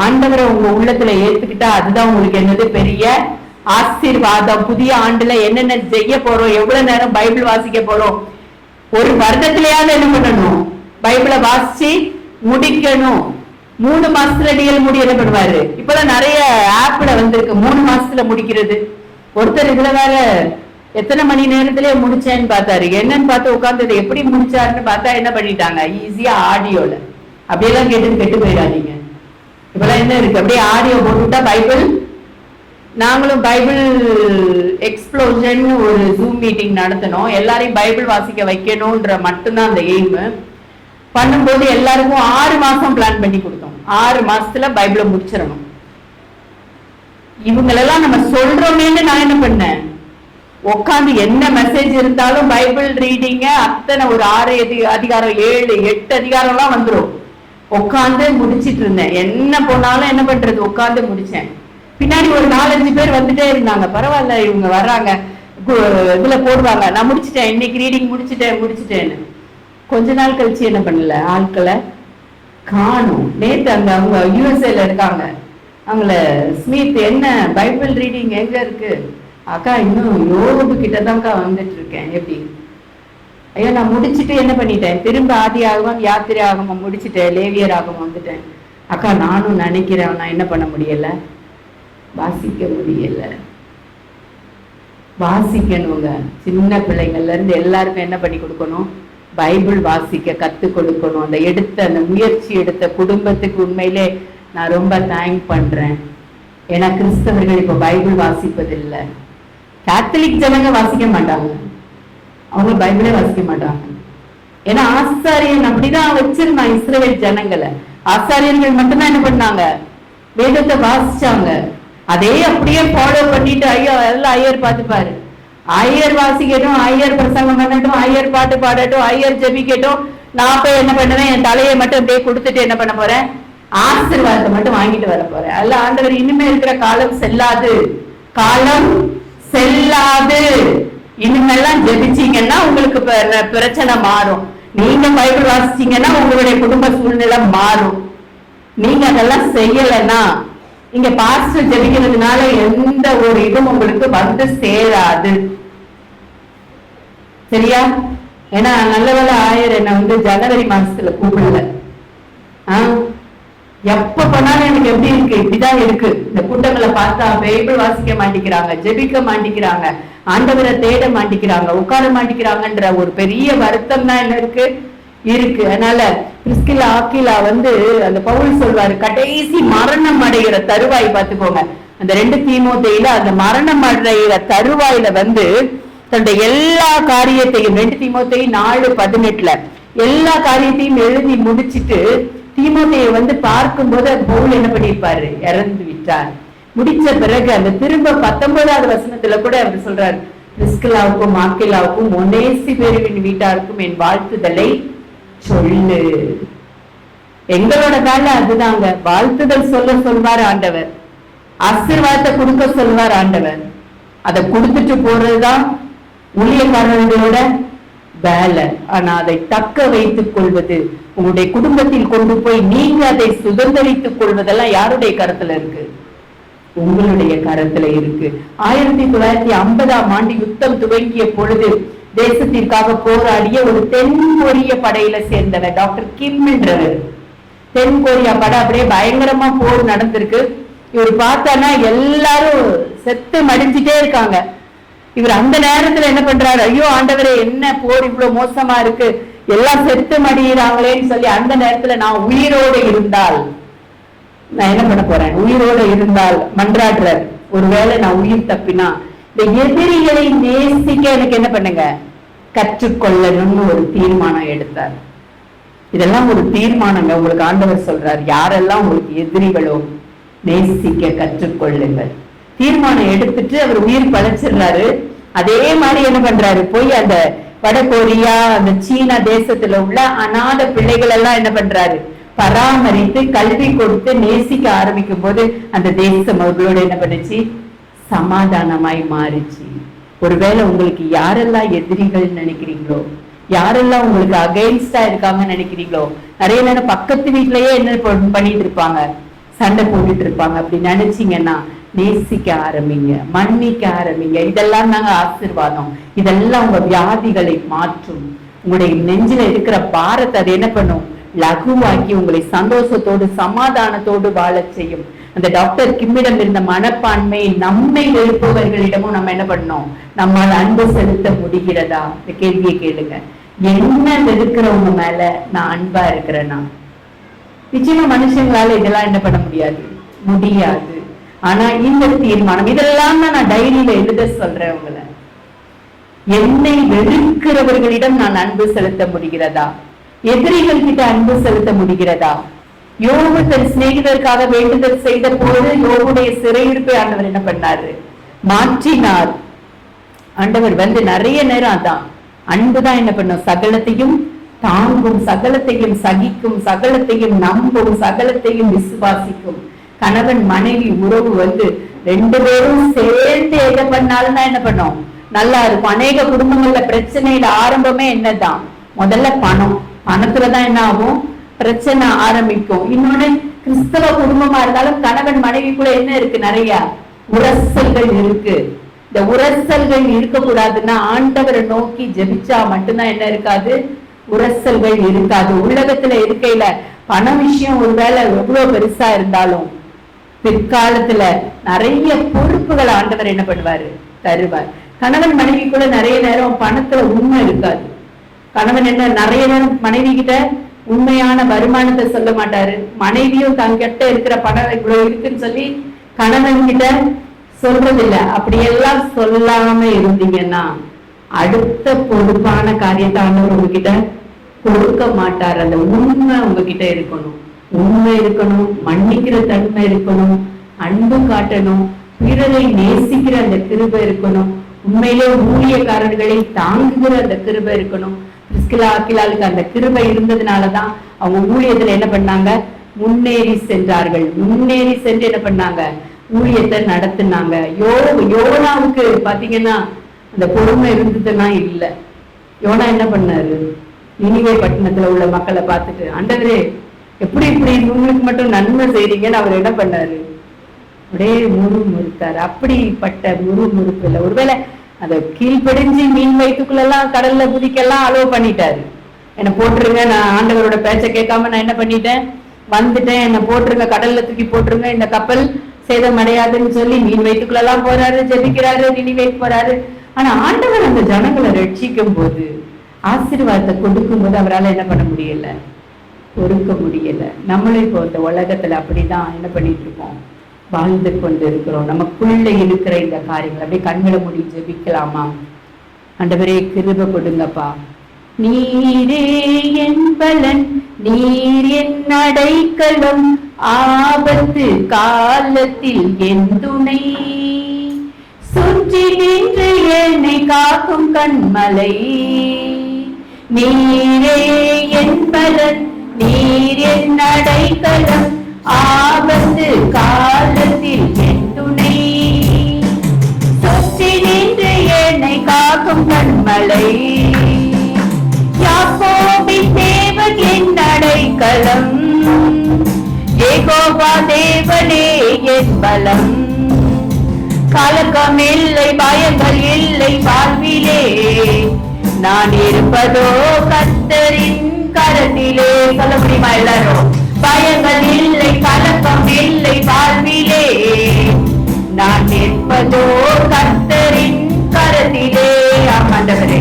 ஆண்டவரை உங்க உள்ளத்துல ஏத்துக்கிட்டா அதுதான் உங்களுக்கு என்னது பெரிய ஆசீர்வாதம். புதிய ஆண்டுல என்னென்ன செய்ய போறோம், எவ்வளவு நேரம் பைபிள் வாசிக்க போறோம், ஒரு வருடத்திலேயாவது என்ன பண்ணணும்? பைபிளை வாசிச்சு முடிக்கணும். 3 மாசத்துல டிஎல் முடி என்ன பண்ணுவாரு? இப்பதான் நிறைய ஆப்ல வந்திருக்கு 3 மாசத்துல முடிக்கிறது. ஒருத்தர் இதுல வேற எத்தனை மணி நேரத்திலே முடிச்சேன்னு பார்த்தாரு. என்னன்னு பார்த்து உட்கார்ந்து எப்படி முடிச்சாருன்னு பார்த்தா என்ன பண்ணிட்டாங்க, ஈஸியா ஆடியோல. அப்படியெல்லாம் கெட்டு போயிடாதீங்க. இப்பெல்லாம் என்ன இருக்கு, அப்படியே ஆடியோ போட்டுட்டா பைபிள். நாங்களும் பைபிள் எக்ஸ்ப்ளோஷன் ஒரு ஜூம் மீட்டிங் நடத்தணும். எல்லாரையும் பைபிள் வாசிக்க வைக்கணும்ன்ற மட்டும்தான் அந்த எய்ம். பண்ணும்போது எல்லாருக்கும் 6 மாசம் பிளான் பண்ணி கொடுத்தோம். 6 மாசத்துல பைபிளை முடிச்சிடணும். இவங்களெல்லாம் நம்ம சொல்றோமேன்னு நான் என்ன பண்ணேன், உட்காந்து என்ன மெசேஜ் இருந்தாலும் பைபிள் ரீடிங்க அத்தனை ஒரு 6 அதிகாரம் 7 8 அதிகாரம்லாம் வந்துடும். உட்காந்து முடிச்சிட்டு இருந்தேன். என்ன போனாலும் என்ன பண்றது, உட்காந்து முடிச்சேன். பின்னாடி ஒரு 4-5 பேர் வந்துட்டே இருந்தாங்க. பரவாயில்ல இவங்க வர்றாங்க, இதுல போடுவாங்க, நான் முடிச்சிட்டேன், இன்னைக்கு ரீடிங் முடிச்சிட்டேன்னு. கொஞ்ச நாள் கழிச்சு என்ன பண்ணல, ஆட்களை காணும். நேற்று அங்க அவங்க யூஎஸ்ஏல இருக்காங்க. அவங்கள ஸ்மித், என்ன பைபிள் ரீடிங் எங்க இருக்கு? அக்கா இன்னும் யோபு கிட்டதான்க்கா வந்துட்டு இருக்கேன். எப்படி? ஐயோ நான் முடிச்சுட்டு என்ன பண்ணிட்டேன், திரும்ப ஆதி ஆகமம் யாத்திரை ஆகமம் முடிச்சுட்டேன், லேவியர் ஆகமம் வந்துட்டேன். அக்கா நானும் நினைக்கிறேன், நான் என்ன பண்ண முடியல, வாசிக்க முடியல. வாசிக்கணுங்க. சின்ன பிள்ளைங்கள்ல இருந்து எல்லாருக்கும் என்ன பண்ணி கொடுக்கணும், பைபிள் வாசிக்க கத்து கொடுக்கணும். அந்த முயற்சி எடுத்த குடும்பத்துக்கு உண்மையிலே நான் ரொம்ப தேங்க் பண்றேன். ஏன்னா கிறிஸ்தவர்கள் இப்ப பைபிள் வாசிப்பதில்லை. கேத்தலிக் ஜனங்க வாசிக்க மாட்டாங்க, அவங்க பைபிளே வாசிக்க மாட்டாங்க. ஏன்னா ஆசாரியன் அப்படிதான் வச்சிருந்தான் இஸ்ரவேல் ஜனங்களை. ஆசாரியர்கள் மட்டும்தான் என்ன பண்ணாங்க, வேதத்தை வாசிச்சாங்க. அதே அப்படியே ஃபாலோ பண்ணிட்டு ஐயோ எல்லாம் ஐயர் பார்த்துப்பாரு, ஐயர் வாசிக்கட்டும், ஐயர் பிரசங்கம் பண்ணட்டும், ஐயர் பாட்டு பாடட்டும், ஐயர் ஜெபிக்கட்டும், நான் போய் என்ன பண்ணுவேன், என் தலையை மட்டும் அப்படியே கொடுத்துட்டு என்ன பண்ண போறேன், ஆசீர்வாதத்தை மட்டும் வாங்கிட்டு வர போறேன். அல்ல ஆண்டவர், இனிமே இருக்கிற காலம் செல்லாது, காலம் செல்லாது. இனிமேல்லாம் ஜெபிச்சீங்கன்னா உங்களுக்கு பிரச்சனை மாறும். நீங்க பைபிள் வாசிச்சீங்கன்னா உங்களுடைய குடும்ப சூழ்நிலை மாறும். நீங்க அதெல்லாம் செய்யலைன்னா இங்க பாஸ்டர் ஜெபிக்கிறதுனால எந்த ஒரு இதுவும் உங்களுக்கு வந்து சேராது. சரியா? ஏன்னா நல்ல வேலை ஆயர் என்ன வந்து ஜனவரி மாசத்துல கூப்பிடல. எப்ப பண்ணாலும் எனக்கு எப்படி இருக்கு, இப்படிதான் இருக்கு. இந்த கூட்டங்களை பார்த்தா பைபிள் வாசிக்க மாட்டேங்கிறாங்க, ஜெபிக்க மாட்டேங்கிறாங்க, ஆண்டவரை தேட மாட்டேங்கிறாங்க, உட்கார மாட்டேங்கிறாங்கன்ற ஒரு பெரிய வருத்தம் தான் என்ன இருக்கு. அதனால பிரிஸ்கிலா ஆக்கிலா வந்து அந்த பவுல் சொல்வாரு, கடைசி மரணம் அடைகிற தருவாய் பார்த்துக்கோங்க. அந்த 2 தீமோத்தேயுல அந்த மரணம் அடைகிற தருவாயில வந்து தன்னுடைய எல்லா காரியத்தையும் 2 தீமோத்தேயு 4:18 எல்லா காரியத்தையும் எழுதி முடிச்சிட்டு தீமோத்தேயை வந்து பார்க்கும்போது அது பவுல் என்ன பண்ணிருப்பாரு, இறந்து விட்டார். முடிச்ச பிறகு அந்த திரும்ப 19வது வசனத்துல கூட அவர் சொல்றாரு, பிரிஸ்கிலாவுக்கும் ஆக்கிலாவுக்கும் ஒனேசிபேருவின் வீட்டாருக்கும் என் வாழ்த்துதலை சொல்லு. எங்களோட வேலை அதுதாங்க, வாழ்த்துதல் சொல்வார் ஆண்டவர், ஆசீர்வாதத்தை கொடுக்க சொல்வார் ஆண்டவர். அதை கொடுத்துட்டு போறதுதான் ஊழியக்காரர்களோட வேலை. ஆனா அதை தக்க வைத்துக் கொள்வது, உங்களுடைய குடும்பத்தில் கொண்டு போய் நீங்க அதை சுதந்திரித்துக் கொள்வதெல்லாம் யாருடைய கருத்துல இருக்கு, உங்களுடைய கருத்துல இருக்கு. 1950ஆம் ஆண்டு யுத்தம் துவங்கிய பொழுது தேசத்திற்காக போராடிய ஒரு தென் கொரிய படையில சேர்ந்தவர் டாக்டர் கிம் என்றவர். தென் கொரியா படை அப்படியே பயங்கரமா போர் நடந்திருக்கு. இவர் பார்த்தானா எல்லாரும் செத்து மடிஞ்சிட்டே இருக்காங்க. இவர் அந்த நேரத்துல என்ன பண்றாரு, ஐயோ ஆண்டவரே என்ன போர் இவ்வளவு மோசமா இருக்கு, எல்லாம் செத்து மடியிறாங்களேன்னு சொல்லி அந்த நேரத்துல நான் உயிரோடு இருந்தால் நான் என்ன பண்ண போறேன், உயிரோடு இருந்தால் மன்றாடுற, ஒருவேளை நான் உயிர் தப்பினா இந்த எதிரிகளை நேசிக்க எனக்கு என்ன பண்ணுங்க, கற்றுக்கொள்ளணும்னு ஒரு தீர்மானம் எடுத்தார். இதெல்லாம் ஒரு தீர்மானங்க. உங்களுக்கு ஆண்டவர் சொல்றார், யாரெல்லாம் உங்களுக்கு எதிரிகளோ நேசிக்க கற்றுக்கொள்ளுங்கள். தீர்மானம் எடுத்துட்டு அவர் உயிர் பழச்சிடுறாரு. அதே மாதிரி என்ன பண்றாரு, போய் அந்த வட கொரியா அந்த சீனா தேசத்துல உள்ள அநாத பிள்ளைகள் எல்லாம் என்ன பண்றாரு, பராமரித்து கல்வி கொடுத்து நேசிக்க ஆரம்பிக்கும் போது அந்த தேசம் அவர்களோட என்ன பண்ணுச்சு, சமாதானமாய் மாறிச்சு. ஒருவேளை உங்களுக்கு யாரெல்லாம் எதிரிகள் நினைக்கிறீங்களோ, யாரெல்லாம் உங்களுக்கு அகைன்ஸ்டா இருக்காங்கன்னு நினைக்கிறீங்களோ, நிறைய நேரம் பக்கத்து வீட்லயே என்ன பண்ணிட்டு இருப்பாங்க, சண்டை போட்டுட்டு இருப்பாங்க. அப்படி நினைச்சீங்கன்னா நேசிக்க ஆரம்பிங்க, மன்னிக்க ஆரம்பிங்க. இதெல்லாம் தாங்க ஆசீர்வாதம். இதெல்லாம் உங்க வியாதிகளை மாற்றும். உங்களுடைய நெஞ்சில இருக்கிற பாரத்தை அது என்ன பண்ணும், லகுவாக்கி உங்களை சந்தோஷத்தோடு சமாதானத்தோடு வாழ செய்யும். அந்த டாக்டர் கிம்மிடம் இருந்த மனப்பான்மை நம்மை வெறுப்பவர்களிடமும் நம்ம என்ன பண்ணோம், நம்மால் அன்பு செலுத்த முடிகிறதா? இந்த கேள்வியை கேளுங்க. என்ன வெறுக்கிறவங்க மேல நான் அன்பா இருக்கிறேன்னா, நிச்சயமா மனுஷங்களால இதெல்லாம் என்ன பண்ண முடியாது. ஆனா இந்த தீர்மானம், இதெல்லாம் தான் நான் டைரியில எழுத சொல்றேன் உங்களை. என்னை வெறுக்கிறவர்களிடம் நான் அன்பு செலுத்த முடிகிறதா? எதிரிகள் கிட்ட அன்பு செலுத்த முடிகிறதா? யோபு தன் சிநேகிதருக்காக வேண்டுதல் செய்த போது யோபுடைய சிறையிருப்பை ஆண்டவர் என்ன பண்ணாரு, மாற்றினார். ஆண்டவர் நிறைய நேரம் அதான் அன்புதான் என்ன பண்ணும், சகலத்தையும் தாங்கும், சகலத்தையும் சகிக்கும், சகலத்தையும் நம்பும், சகலத்தையும் விசுவாசிக்கும். கணவன் மனைவி உறவு ரெண்டு பேரும் சேர்ந்து எதை பண்ணாலும் தான் என்ன பண்ணும், நல்லா இருக்கும். அநேக குடும்பங்கள்ல பிரச்சனையில ஆரம்பமே என்னதான், முதல்ல பணத்துலதான் என்ன ஆகும், பிரச்சனை ஆரம்பிக்கும். இன்னொன்னு, கிறிஸ்தவ குடும்பமா இருந்தாலும் கணவன் மனைவி கூட என்ன இருக்கு, நிறைய உரசல்கள் இருக்கு. இந்த உரசல்கள் இருக்கக்கூடாதுன்னா ஆண்டவரை நோக்கி ஜெபிச்சா மட்டும்தான் என்ன இருக்காது, உரசல்கள் இருக்காது. உலகத்துல இருக்கையில பண விஷயம் ஒருவேளை எவ்வளவு பெருசா இருந்தாலும் பிற்காலத்துல நிறைய பொறுப்புகள் ஆண்டவர் என்ன பண்ணுவாரு, தருவார். கணவன் மனைவி கூட நிறைய நேரம் பணத்துல உண்மை இருக்காது. கணவன் என்ன நிறைய நேரம் மனைவி கிட்ட உண்மையான வருமானத்தை சொல்ல மாட்டாரு. மனைவியும் தங்கிட்ட இருக்கிற பணம் இவ்வளவு இருக்குன்னு சொல்லி கணவன் கிட்ட சொல்றதில்லை. அப்படியெல்லாம் சொல்லாம இருந்தீங்கன்னா அடுத்த பொறுப்பான காரியத்தை ஆண்டவர் உங்ககிட்ட கொடுக்க மாட்டார். அந்த உண்மை உங்ககிட்ட இருக்கணும், உண்மை இருக்கணும், மன்னிக்கிற தன்மை இருக்கணும், அன்பு காட்டணும், பிறரை நேசிக்கிற அந்த கிருபை இருக்கணும், உண்மையிலே ஊழியக்காரர்களை தாங்குகிற அந்த கிருபை இருக்கணும். பிரிஸ்கிலா ஆக்கிலாளுக்கு அந்த கிருபை இருந்ததுனாலதான் அவங்க ஊழியத்துல என்ன பண்ணாங்க, முன்னேறி சென்றார்கள். முன்னேறி சென்று என்ன பண்ணாங்க, ஊழியத்தை நடத்தினாங்க. யோனாவுக்கு பாத்தீங்கன்னா அந்த பொறுமை இருந்ததுன்னா இல்ல. யோனா என்ன பண்ணாரு, நினிவே பட்டணத்துல உள்ள மக்களை பார்த்துட்டு, ஆண்டவரே எப்படி இப்படி உங்களுக்கு மட்டும் நன்மை செய்றீங்கன்னு அவர் என்ன பண்ணாரு, அப்படியே முறுமுறுத்தாரு. அப்படிப்பட்ட முறுமுறுப்பு இல்லை. ஒருவேளை அதை கீழ்படிஞ்சு மீன் வயிற்றுக்குள்ளெல்லாம் கடல்ல குதிக்கெல்லாம் அலோவ் பண்ணிட்டாரு. என்னை போட்டுருங்க, நான் ஆண்டவரோட பேச்சை கேட்காம நான் என்ன பண்ணிட்டேன், வந்துட்டேன், என்னை போட்டுருங்க, கடல்ல தூக்கி போட்டுருங்க, இந்த கப்பல் சேதம் அடையாதுன்னு சொல்லி மீன் வயிற்றுக்குள்ளெல்லாம் போறாரு, ஜெபிக்கிறாரு, நினிவேக்கு போறாரு. ஆனா ஆண்டவர் அந்த ஜனங்களை ரட்சிக்கும் போது, ஆசீர்வாதத்தை கொடுக்கும் போது அவரால் என்ன பண்ண முடியல, பொறுக்க முடியல. நம்மளும் இப்போ இந்த உலகத்துல அப்படிதான் என்ன பண்ணிட்டு இருக்கோம், வாழ்ந்து கொண்டு இருக்கிறோம். நமக்குள்ள இருக்கிற இந்த காரியங்கள் அப்படியே கண்களை மூடி ஜெபிக்கலாமா? ஆண்டவரே கிருபை கொடுங்கப்பா. நீரே என் பலன், நீர் என் அடைக்கலம், ஆபத்து காலத்தில் என் துணை, சுற்றி நின்று என்னை காக்கும் கண்மலை. நீரே என் பலன், நீர் என் அடைக்கலம், ஆபத்து காலத்தில் என் துணை, சுற்றி நின்று என்னை காக்கும் கண்மலை. யாக்கோபின் தேவன் என் அடைக்கலம், யெகோவா தேவனே என் பலம். கலக்கம் இல்லை, பயங்கள் இல்லை வாழ்விலே, நான் இருப்பதோ கர்த்தரின் கரத்திலே. சொல்ல முடியுமா எல்லாரும்? பயங்கள் இல்லை, கலக்கம் இல்லை வாழ்விலே. நான் இருப்பதோ கர்த்தரின் கரத்திலே. ஆண்டவரே,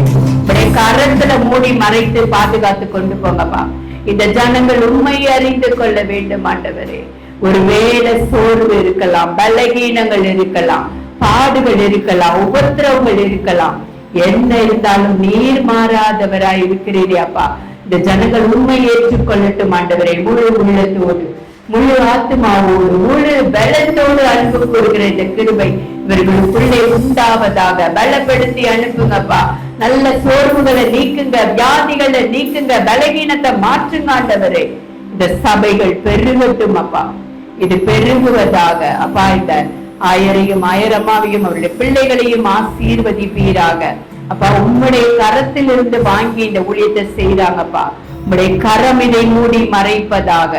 உடைய கரத்துல மூடி மறைத்து பாதுகாத்து கொண்டு போங்கப்பா. இந்த ஜனங்கள் உண்மையை அறிந்து கொள்ள வேண்டும் ஆண்டவரே. ஒருவேளை சோர்வு இருக்கலாம், பலகீனங்கள் இருக்கலாம், பாடுகள் இருக்கலாம், உபத்திரவங்கள் இருக்கலாம். என்ன இருந்தாலும் நீர் மாறாதவராய் இருக்கிறீரியாப்பா. இந்த ஜனங்கள் உண்மை ஏற்றுக்கொள்ளட்டும் ஆண்டவரே. முழு உள்ளத்தோடு, முழு ஆத்மாவோடு, முழு பலத்தோடு அனுப்ப கொடுக்கிற இந்த கிருபை இவர்களுக்குள்ளே உண்டாவதாக. பலப்படுத்தி அனுப்புங்கப்பா. நல்ல சோர்வுகளை நீக்குங்க, வியாதிகளை நீக்குங்க, பலகீனத்தை மாற்றுங்க ஆண்டவரே. இந்த சபைகள் பெருகட்டும் அப்பா. இது பெருகுவதாக அப்பா. இந்த ஆயிரையும் ஆயிரமாவையும் அவருடைய பிள்ளைகளையும் ஆசீர்வதிப்பீராக அப்பா. உம்முடைய கரத்தில் இருந்து வாங்கி இந்த ஊழியத்தை செய்தாங்கப்பா. உம்முடைய கரம் இதை மூடி மறைப்பதாக.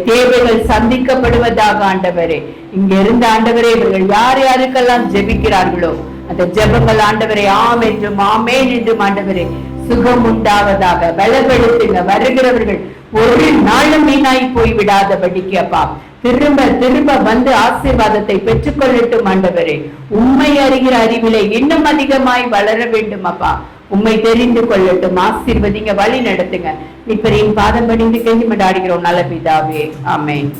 தேவைகள் சந்திக்கப்படுவதாக ஆண்டவரே. இங்க இருந்த ஆண்டவரே, இவர்கள் யார் யாருக்கெல்லாம் ஜெபிக்கிறார்களோ அந்த ஜெபங்கள் ஆண்டவரே ஆம் என்றும் ஆமேன் என்றும் ஆண்டவரே சுகம் உண்டாவதாக. பலப்படுத்துங்க. வருகிறவர்கள் ஒரு நாளும் வீணாய் போய் விடாதபடிக்கு அப்பா திரும்ப திரும்ப வந்து ஆசீர்வாதத்தை பெற்றுக்கொள்ளட்டும் ஆண்டவரே. உண்மை அறிகிற அறிவிலே இன்னும் அதிகமாய் வளர வேண்டும் அப்பா. உண்மை தெரிந்து கொள்ளட்டும். ஆசீர்வதிங்க, வழி நடத்துங்க. இப்ப என் பாதம் பணிந்து கெஞ்சி மண்டாடுகிறோம் நல்ல பிதாவே, ஆமென்.